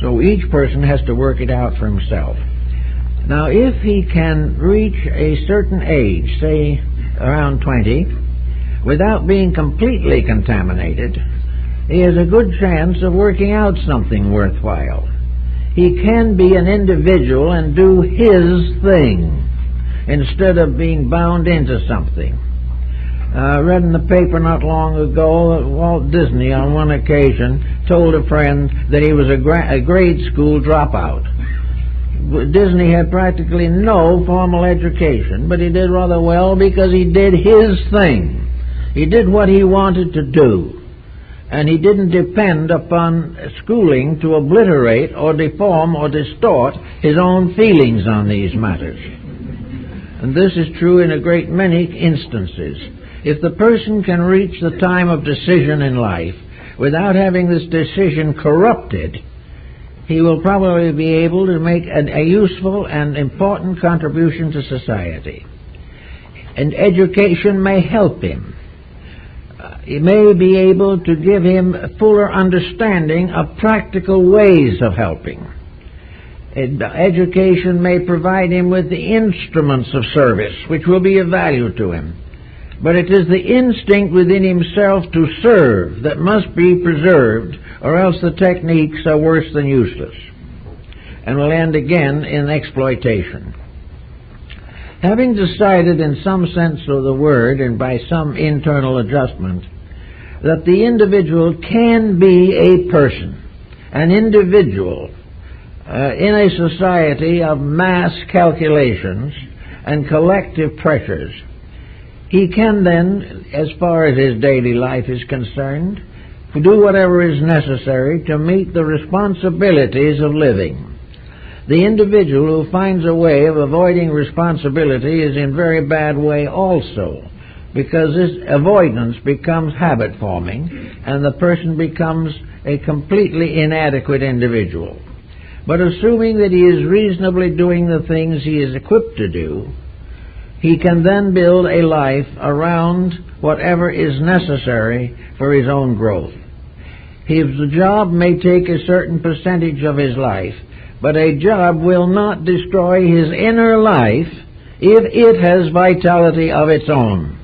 So each person has to work it out for himself. Now, if he can reach a certain age, say around 20, without being completely contaminated, he has a good chance of working out something worthwhile. He can be an individual and do his thing instead of being bound into something. I read in the paper not long ago that Walt Disney on one occasion told a friend that he was a grade school dropout. Disney had practically no formal education, but he did rather well because he did his thing. He did what he wanted to do. And he didn't depend upon schooling to obliterate or deform or distort his own feelings on these matters. And this is true in a great many instances. If the person can reach the time of decision in life without having this decision corrupted, he will probably be able to make a useful and important contribution to society. And education may help him. It may be able to give him a fuller understanding of practical ways of helping. Education may provide him with the instruments of service, which will be of value to him. But it is the instinct within himself to serve that must be preserved, or else the techniques are worse than useless, and will end again in exploitation. Having decided in some sense of the word and by some internal adjustment that the individual can be a person, an individual in a society of mass calculations and collective pressures, he can then, as far as his daily life is concerned, do whatever is necessary to meet the responsibilities of living. The individual who finds a way of avoiding responsibility is in very bad way also, because this avoidance becomes habit-forming, and the person becomes a completely inadequate individual. But assuming that he is reasonably doing the things he is equipped to do, he can then build a life around whatever is necessary for his own growth. His job may take a certain percentage of his life, but a job will not destroy his inner life if it has vitality of its own.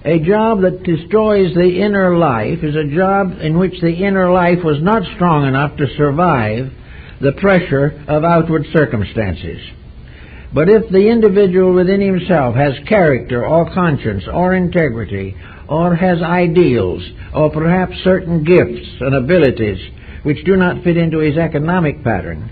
A job that destroys the inner life is a job in which the inner life was not strong enough to survive the pressure of outward circumstances. But if the individual within himself has character or conscience or integrity or has ideals or perhaps certain gifts and abilities which do not fit into his economic pattern,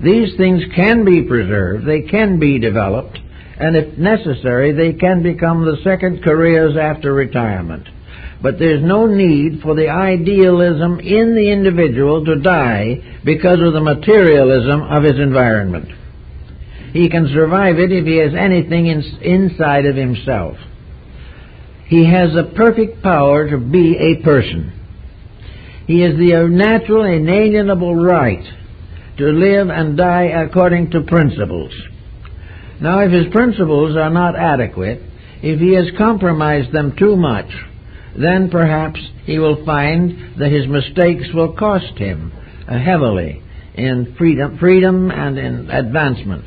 these things can be preserved, they can be developed, and if necessary, they can become the second careers after retirement. But there's no need for the idealism in the individual to die because of the materialism of his environment. He can survive it if he has anything inside of himself. He has a perfect power to be a person. He has the natural, inalienable right to live and die according to principles. Now, if his principles are not adequate, if he has compromised them too much, then perhaps he will find that his mistakes will cost him heavily in freedom and in advancement.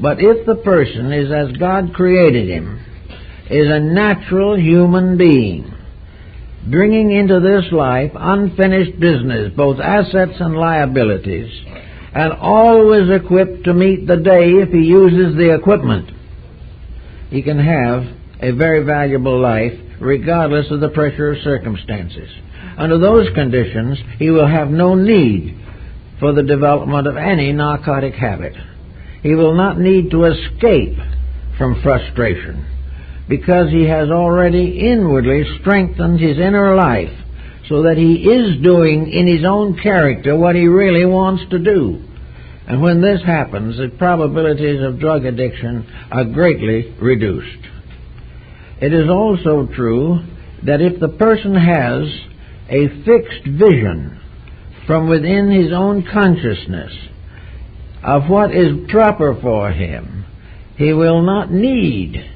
But if the person is as God created him, is a natural human being, bringing into this life unfinished business, both assets and liabilities, and always equipped to meet the day if he uses the equipment, he can have a very valuable life regardless of the pressure of circumstances. Under those conditions, he will have no need for the development of any narcotic habit. He will not need to escape from frustration because he has already inwardly strengthened his inner life so that he is doing in his own character what he really wants to do. And when this happens, the probabilities of drug addiction are greatly reduced. It is also true that if the person has a fixed vision from within his own consciousness of what is proper for him, he will not need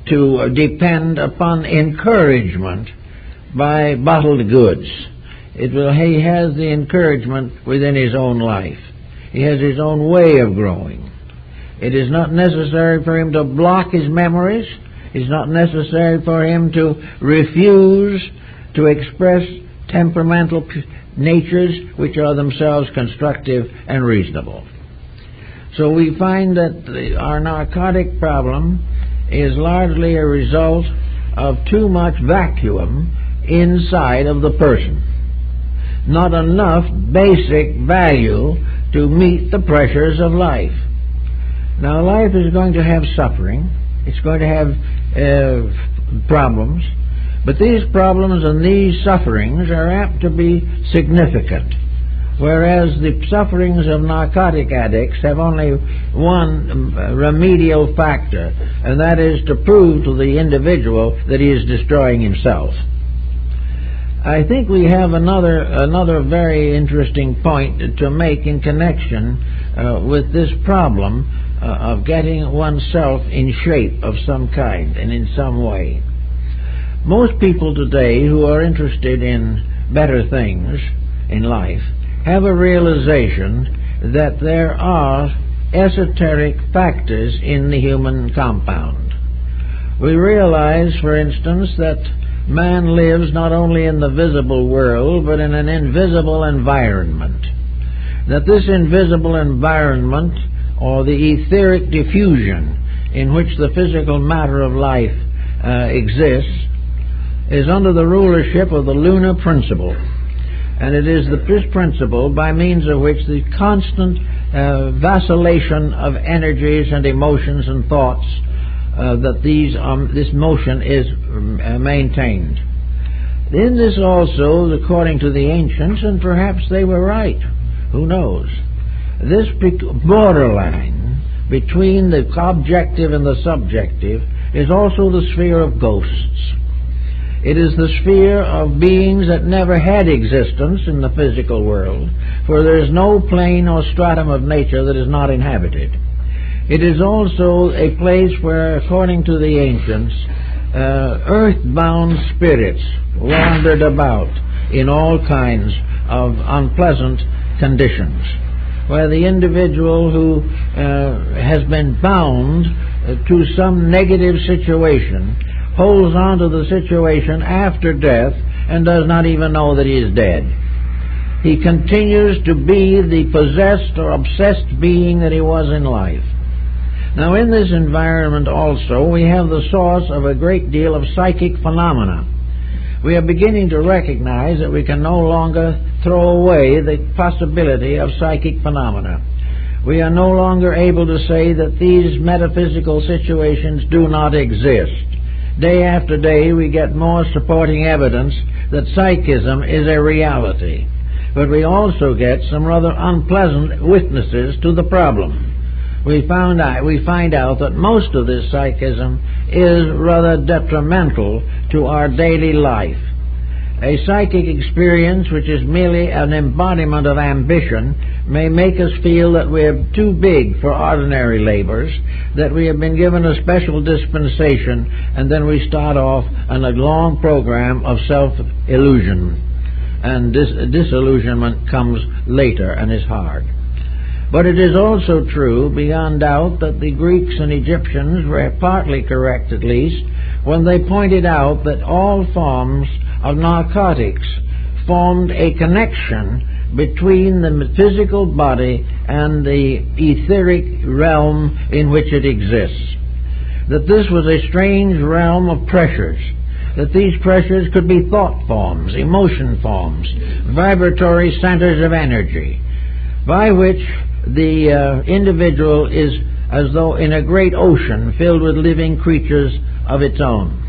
to depend upon encouragement by bottled goods. He has the encouragement within his own life. He has his own way of growing. It is not necessary for him to block his memories. It's not necessary for him to refuse to express temperamental natures which are themselves constructive and reasonable. So we find that our narcotic problem is largely a result of too much vacuum inside of the person. Not enough basic value to meet the pressures of life. Now, life is going to have suffering. It's going to have problems. But these problems and these sufferings are apt to be significant, whereas the sufferings of narcotic addicts have only one remedial factor, and that is to prove to the individual that he is destroying himself. I think we have another very interesting point to make in connection with this problem of getting oneself in shape of some kind and in some way. Most people today who are interested in better things in life have a realization that there are esoteric factors in the human compound. We realize, for instance, that man lives not only in the visible world, but in an invisible environment. That this invisible environment, or the etheric diffusion in which the physical matter of life exists, is under the rulership of the lunar principle. And it is this principle by means of which the constant vacillation of energies and emotions and thoughts this motion is maintained. In this also, according to the ancients, and perhaps they were right, who knows, this borderline between the objective and the subjective is also the sphere of ghosts. It is the sphere of beings that never had existence in the physical world, for there is no plane or stratum of nature that is not inhabited. It is also a place where, according to the ancients, earthbound spirits wandered about in all kinds of unpleasant conditions, where the individual who has been bound to some negative situation holds on to the situation after death and does not even know that he is dead. He continues to be the possessed or obsessed being that he was in life. Now, in this environment also, we have the source of a great deal of psychic phenomena. We are beginning to recognize that we can no longer throw away the possibility of psychic phenomena. We are no longer able to say that these metaphysical situations do not exist. Day after day, we get more supporting evidence that psychism is a reality. But we also get some rather unpleasant witnesses to the problem. We find out that most of this psychism is rather detrimental to our daily life. A psychic experience which is merely an embodiment of ambition may make us feel that we are too big for ordinary labors, that we have been given a special dispensation, and then we start off on a long program of self-illusion. And disillusionment comes later and is hard. But it is also true, beyond doubt, that the Greeks and Egyptians were partly correct, at least, when they pointed out that all forms of narcotics formed a connection between the physical body and the etheric realm in which it exists. That this was a strange realm of pressures, that these pressures could be thought forms, emotion forms, vibratory centers of energy, by which the individual is as though in a great ocean filled with living creatures of its own.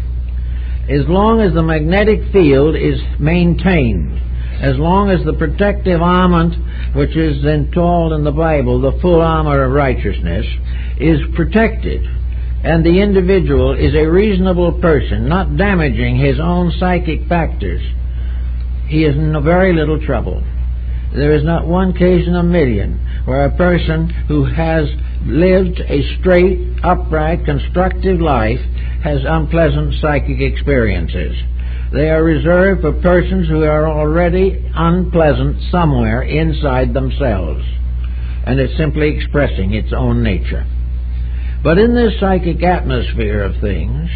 As long as the magnetic field is maintained, as long as the protective armament, which is enthralled in the Bible, the full armor of righteousness, is protected, and the individual is a reasonable person, not damaging his own psychic factors, he is in very little trouble. There is not one case in a million where a person who has lived a straight, upright, constructive life has unpleasant psychic experiences. They are reserved for persons who are already unpleasant somewhere inside themselves, and it's simply expressing its own nature. But in this psychic atmosphere of things,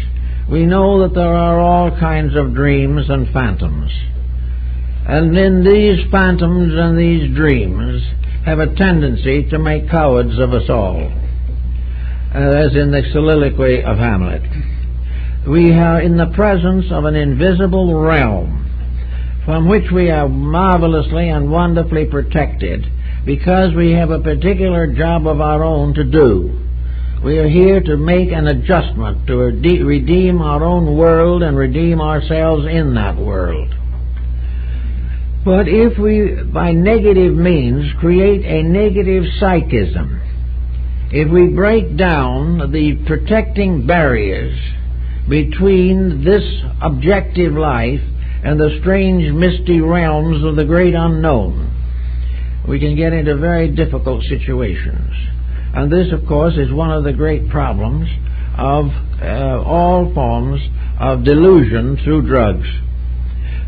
we know that there are all kinds of dreams and phantoms. And in these phantoms and these dreams have a tendency to make cowards of us all, as in the soliloquy of Hamlet. We are in the presence of an invisible realm from which we are marvelously and wonderfully protected because we have a particular job of our own to do. We are here to make an adjustment, to redeem our own world and redeem ourselves in that world. But if we, by negative means, create a negative psychism, if we break down the protecting barriers between this objective life and the strange misty realms of the great unknown, we can get into very difficult situations. And this, of course, is one of the great problems of all forms of delusion through drugs.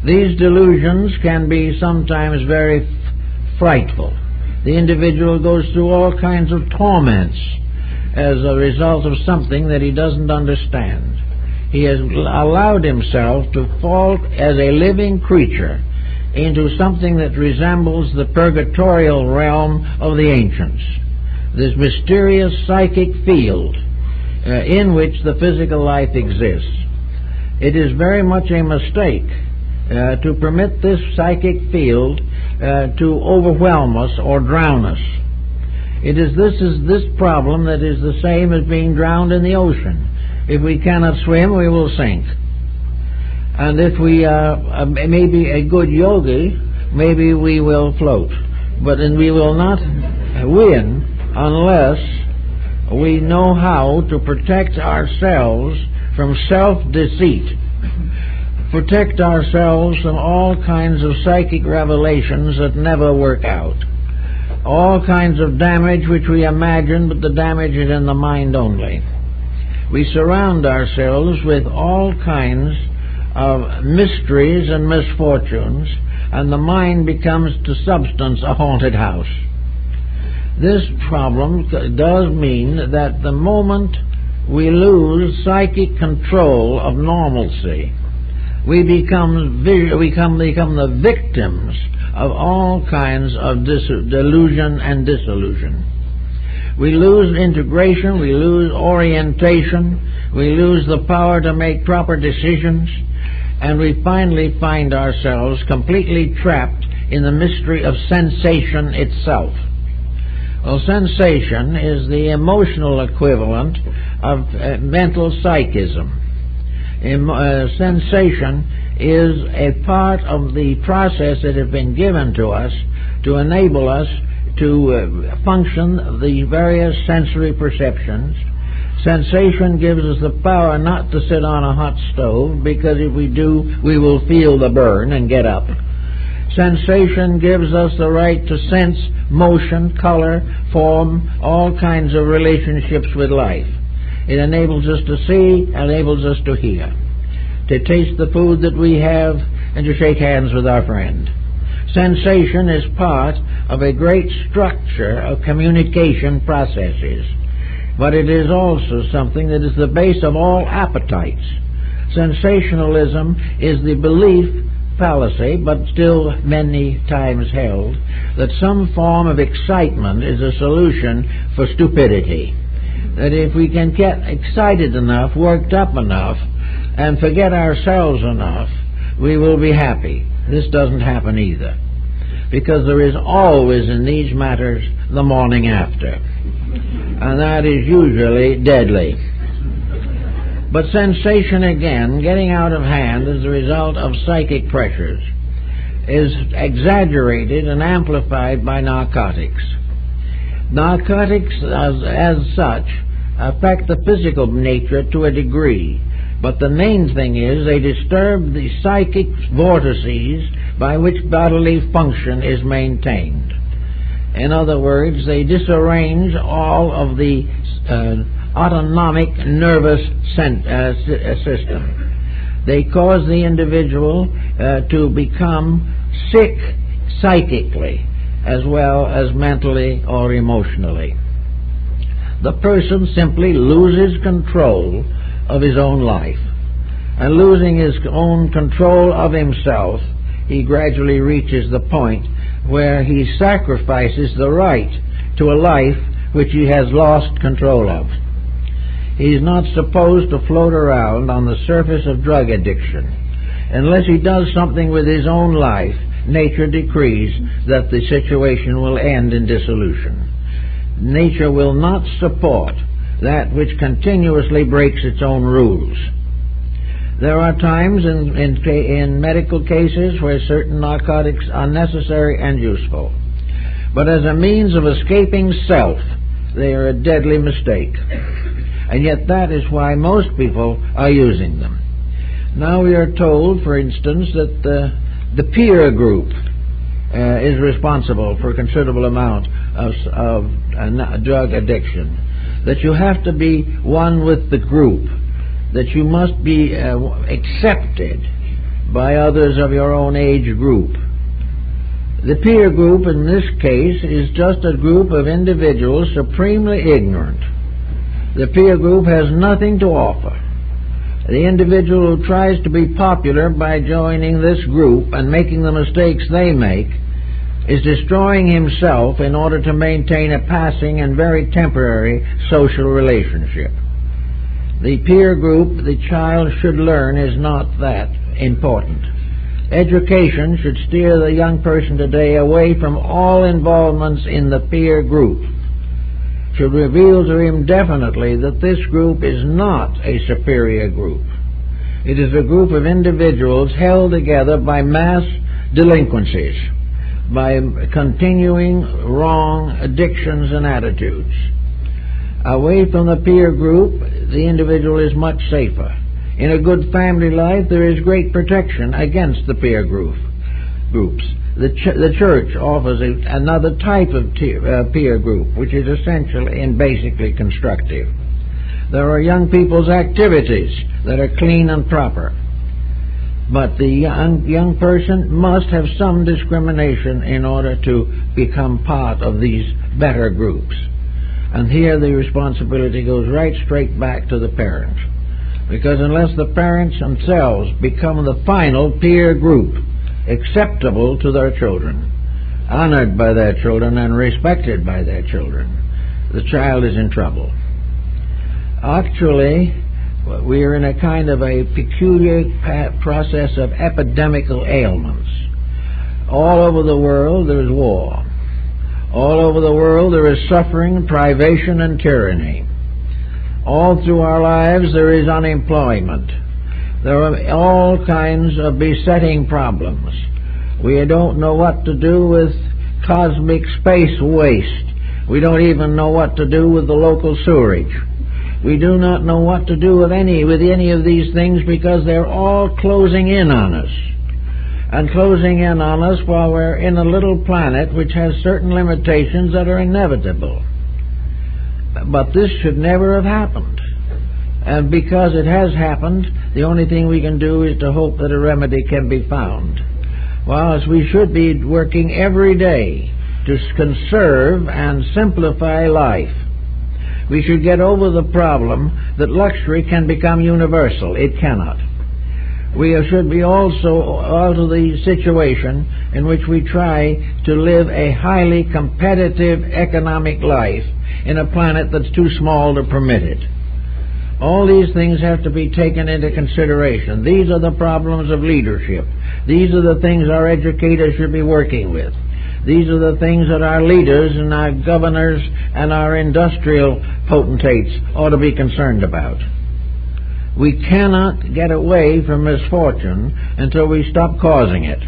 These delusions can be sometimes very frightful. The individual goes through all kinds of torments as a result of something that he doesn't understand. He has allowed himself to fall as a living creature into something that resembles the purgatorial realm of the ancients, this mysterious psychic field in which the physical life exists. It is very much a mistake to permit this psychic field to overwhelm us or drown us. This problem that is the same as being drowned in the ocean. If we cannot swim, we will sink. And if we may be a good yogi, maybe we will float. But we will not win unless we know how to protect ourselves from self-deceit, protect ourselves from all kinds of psychic revelations that never work out, all kinds of damage which we imagine, but the damage is in the mind only. We surround ourselves with all kinds of mysteries and misfortunes, and the mind becomes to substance a haunted house. This problem does mean that the moment we lose psychic control of normalcy, we become the victims of all kinds of delusion and disillusion. We lose integration, we lose orientation, we lose the power to make proper decisions, and we finally find ourselves completely trapped in the mystery of sensation itself. Well, sensation is the emotional equivalent of mental psychism. Sensation is a part of the process that has been given to us to enable us to function the various sensory perceptions. Sensation gives us the power not to sit on a hot stove, because if we do, we will feel the burn and get up. Sensation gives us the right to sense motion, color, form, all kinds of relationships with life. It enables us to see, enables us to hear, to taste the food that we have, and to shake hands with our friend. Sensation is part of a great structure of communication processes, but it is also something that is the base of all appetites. Sensationalism is the belief, fallacy, but still many times held, that some form of excitement is a solution for stupidity. That if we can get excited enough, worked up enough, and forget ourselves enough, we will be happy. This doesn't happen either, because there is always in these matters the morning after, and that is usually deadly. But sensation, again, getting out of hand as a result of psychic pressures, is exaggerated and amplified by narcotics. Narcotics, as such, affect the physical nature to a degree, but the main thing is they disturb the psychic vortices by which bodily function is maintained. In other words, they disarrange all of the autonomic nervous system. They cause the individual to become sick psychically as well as mentally or emotionally. The person simply loses control of his own life, and losing his own control of himself, he gradually reaches the point where he sacrifices the right to a life which he has lost control of. He's not supposed to float around on the surface of drug addiction. Unless he does something with his own life, nature decrees that the situation will end in dissolution. Nature will not support that which continuously breaks its own rules. There are times in medical cases where certain narcotics are necessary and useful, but as a means of escaping self, they are a deadly mistake. And yet that is why most people are using them. Now we are told, for instance, that the peer group is responsible for a considerable amount of drug addiction. That you have to be one with the group. That you must be accepted by others of your own age group. The peer group in this case is just a group of individuals supremely ignorant. The peer group has nothing to offer. The individual who tries to be popular by joining this group and making the mistakes they make is destroying himself in order to maintain a passing and very temporary social relationship. The peer group the child should learn is not that important. Education should steer the young person today away from all involvements in the peer group. Should reveal to him definitely that this group is not a superior group. It is a group of individuals held together by mass delinquencies, by continuing wrong addictions and attitudes. Away from the peer group, the individual is much safer. In a good family life, there is great protection against the peer groups. The church offers another type of peer group, which is essentially and basically constructive. There are young people's activities that are clean and proper. But the young person must have some discrimination in order to become part of these better groups. And here the responsibility goes right straight back to the parents. Because unless the parents themselves become the final peer group, acceptable to their children, honored by their children, and respected by their children, the child is in trouble. Actually, we are in a kind of a peculiar process of epidemical ailments. All over the world there is war. All over the world there is suffering, privation, and tyranny. All through our lives there is unemployment. There are all kinds of besetting problems. We don't know what to do with cosmic space waste. We don't even know what to do with the local sewerage. We do not know what to do with any of these things because they're all closing in on us. And closing in on us while we're in a little planet which has certain limitations that are inevitable. But this should never have happened. And because it has happened, the only thing we can do is to hope that a remedy can be found. Whilst we should be working every day to conserve and simplify life. We should get over the problem that luxury can become universal. It cannot. We should be also out of the situation in which we try to live a highly competitive economic life in a planet that's too small to permit it. All these things have to be taken into consideration. These are the problems of leadership. These are the things our educators should be working with. These are the things that our leaders and our governors and our industrial potentates ought to be concerned about. We cannot get away from misfortune until we stop causing it.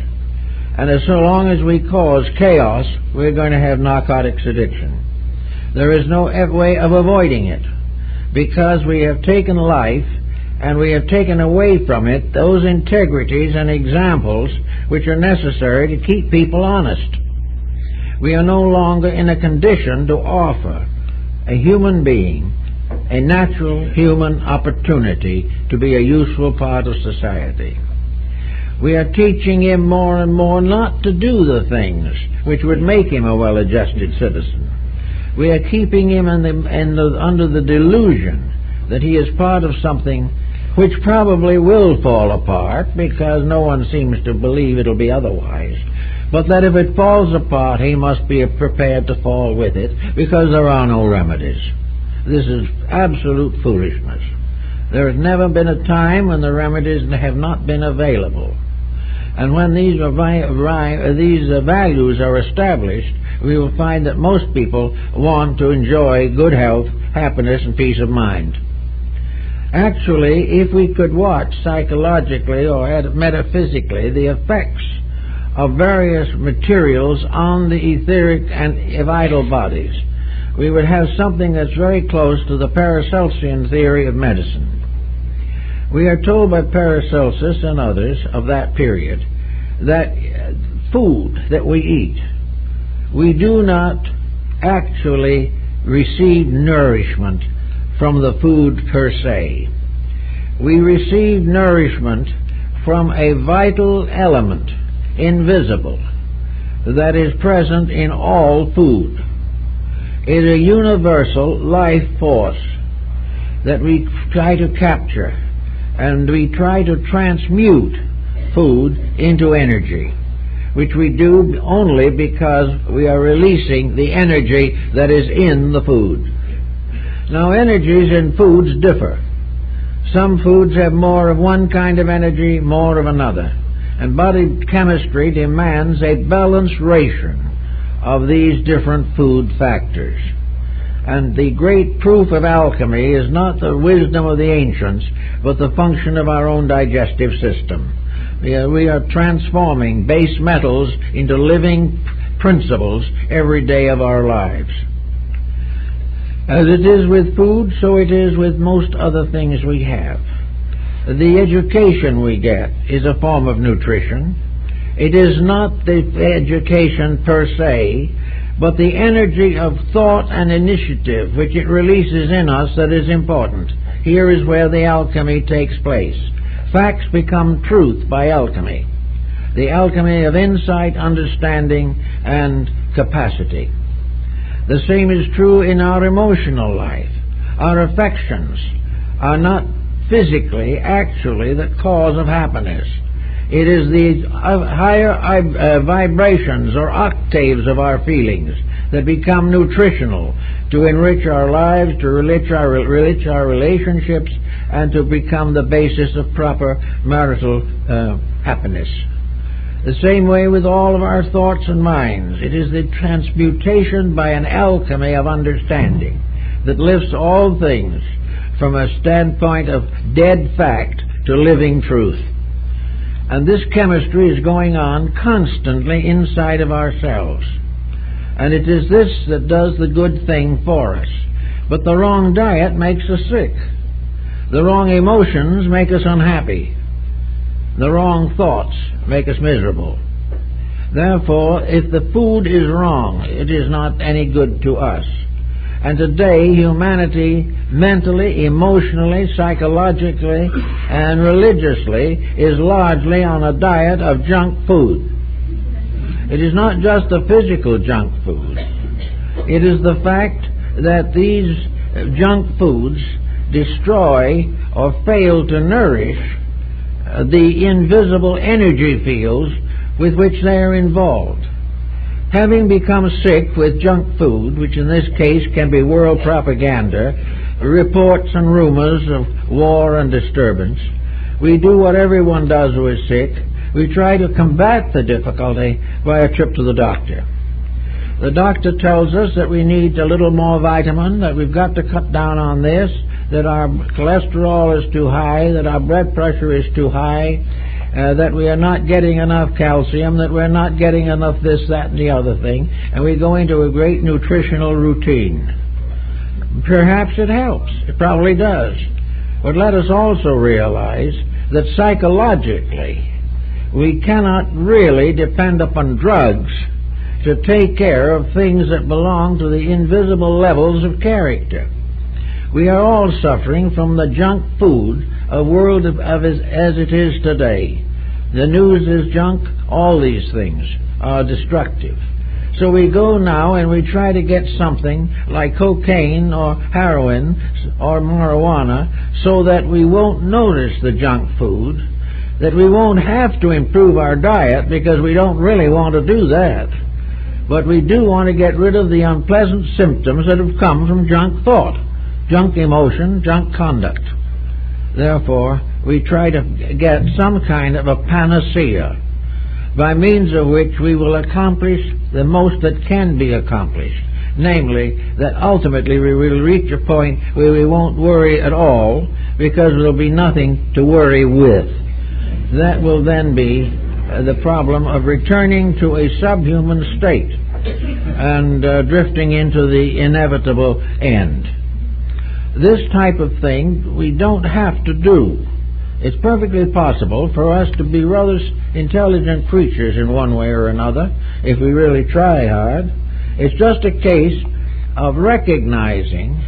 And as so long as we cause chaos, we're going to have narcotics addiction. There is no way of avoiding it, because we have taken life and we have taken away from it those integrities and examples which are necessary to keep people honest. We are no longer in a condition to offer a human being a natural human opportunity to be a useful part of society. We are teaching him more and more not to do the things which would make him a well-adjusted citizen. We are keeping him under the delusion that he is part of something which probably will fall apart, because no one seems to believe it'll be otherwise. But that if it falls apart, he must be prepared to fall with it, because there are no remedies. This is absolute foolishness. There has never been a time when the remedies have not been available. And when these values are established, we will find that most people want to enjoy good health, happiness, and peace of mind. Actually, if we could watch psychologically or metaphysically the effects of various materials on the etheric and vital bodies, we would have something that's very close to the Paracelsian theory of medicine. We are told by Paracelsus and others of that period that food that we eat, we do not actually receive nourishment from the food per se. We receive nourishment from a vital element, invisible, that is present in all food. It is a universal life force that we try to capture, and we try to transmute food into energy, which we do only because we are releasing the energy that is in the food. Now, energies in foods differ. Some foods have more of one kind of energy, more of another. And body chemistry demands a balanced ration of these different food factors. And the great proof of alchemy is not the wisdom of the ancients, but the function of our own digestive system. We are transforming base metals into living principles every day of our lives. As it is with food, so it is with most other things we have. The education we get is a form of nutrition. It is not the education per se, but the energy of thought and initiative which it releases in us that is important. Here is where the alchemy takes place. Facts become truth by alchemy. The alchemy of insight, understanding, and capacity. The same is true in our emotional life. Our affections are not physically, actually, the cause of happiness. It is the higher vibrations or octaves of our feelings that become nutritional to enrich our lives, to enrich our relationships, and to become the basis of proper marital happiness. The same way with all of our thoughts and minds. It is the transmutation by an alchemy of understanding that lifts all things from a standpoint of dead fact to living truth. And this chemistry is going on constantly inside of ourselves. And it is this that does the good thing for us. But the wrong diet makes us sick. The wrong emotions make us unhappy. The wrong thoughts make us miserable. Therefore, if the food is wrong, it is not any good to us. And today, humanity, mentally, emotionally, psychologically, and religiously, is largely on a diet of junk food. It is not just the physical junk food. It is the fact that these junk foods destroy or fail to nourish the invisible energy fields with which they are involved. Having become sick with junk food, which in this case can be world propaganda, reports and rumors of war and disturbance, we do what everyone does who is sick. We try to combat the difficulty by a trip to the doctor. The doctor tells us that we need a little more vitamin, that we've got to cut down on this, that our cholesterol is too high, that our blood pressure is too high, that we are not getting enough calcium, that we're not getting enough this, that, and the other thing, and we go into a great nutritional routine. Perhaps it helps. It probably does. But let us also realize that psychologically we cannot really depend upon drugs to take care of things that belong to the invisible levels of character. We are all suffering from the junk food a world as it is today. The news is junk. All these things are destructive. So we go now and we try to get something like cocaine or heroin or marijuana so that we won't notice the junk food, that we won't have to improve our diet because we don't really want to do that. But we do want to get rid of the unpleasant symptoms that have come from junk thought, junk emotion, junk conduct. Therefore, we try to get some kind of a panacea by means of which we will accomplish the most that can be accomplished. Namely, that ultimately we will reach a point where we won't worry at all because there will be nothing to worry with. That will then be the problem of returning to a subhuman state and drifting into the inevitable end. This type of thing we don't have to do. It's perfectly possible for us to be rather intelligent creatures in one way or another if we really try hard. It's just a case of recognizing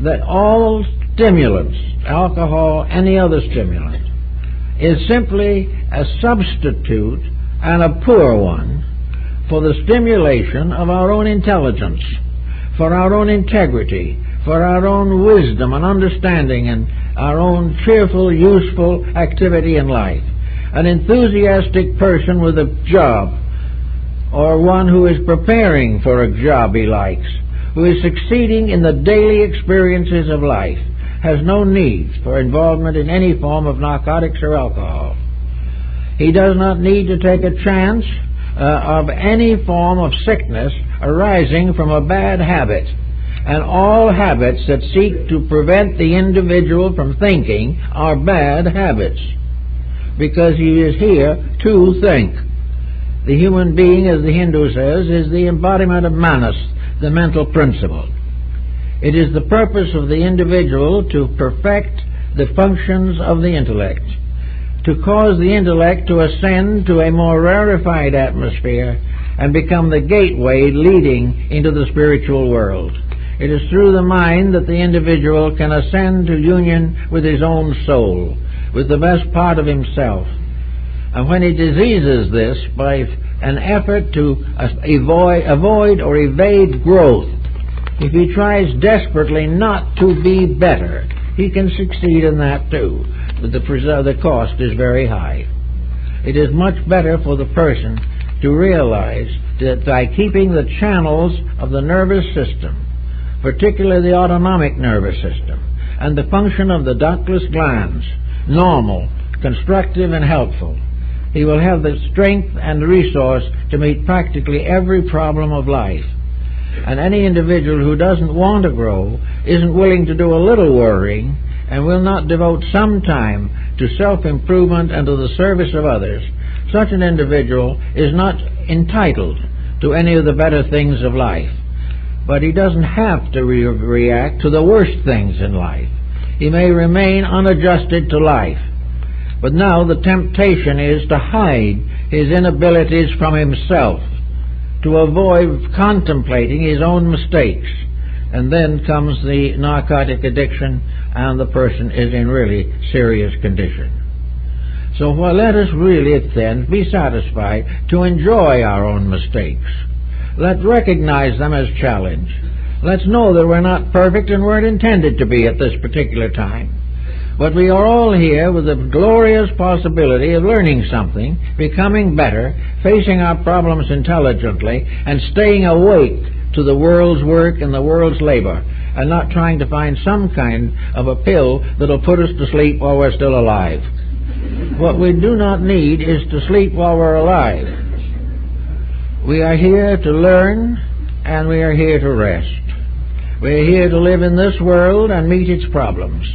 that all stimulants, alcohol, any other stimulant, is simply a substitute, and a poor one, for the stimulation of our own intelligence, for our own integrity, for our own wisdom and understanding and our own cheerful, useful activity in life. An enthusiastic person with a job, or one who is preparing for a job he likes, who is succeeding in the daily experiences of life, has no need for involvement in any form of narcotics or alcohol. He does not need to take a chance of any form of sickness arising from a bad habit. And all habits that seek to prevent the individual from thinking are bad habits, because he is here to think. The human being, as the Hindu says, is the embodiment of manas, the mental principle. It is the purpose of the individual to perfect the functions of the intellect, to cause the intellect to ascend to a more rarefied atmosphere and become the gateway leading into the spiritual world. It is through the mind that the individual can ascend to union with his own soul, with the best part of himself. And when he diseases this by an effort to avoid or evade growth, if he tries desperately not to be better, he can succeed in that too, but the cost is very high. it is much better for the person to realize that by keeping the channels of the nervous system, particularly the autonomic nervous system, and the function of the ductless glands, normal, constructive, and helpful, he will have the strength and resource to meet practically every problem of life. And any individual who doesn't want to grow, isn't willing to do a little worrying, and will not devote some time to self-improvement and to the service of others, such an individual is not entitled to any of the better things of life. But he doesn't have to react to the worst things in life. He may remain unadjusted to life. But now the temptation is to hide his inabilities from himself, to avoid contemplating his own mistakes. And then comes the narcotic addiction, and the person is in really serious condition. So let us really then be satisfied to enjoy our own mistakes. Let's recognize them as challenge. Let's know that we're not perfect and weren't intended to be at this particular time. But we are all here with the glorious possibility of learning something, becoming better, facing our problems intelligently, and staying awake to the world's work and the world's labor, and not trying to find some kind of a pill that'll put us to sleep while we're still alive. What we do not need is to sleep while we're alive. We are here to learn, and we are here to rest. We are here to live in this world and meet its problems.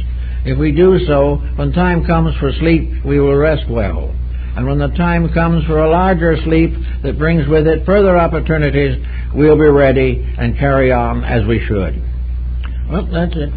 If we do so, when time comes for sleep, we will rest well. And when the time comes for a larger sleep that brings with it further opportunities, we'll be ready and carry on as we should. Well, that's it.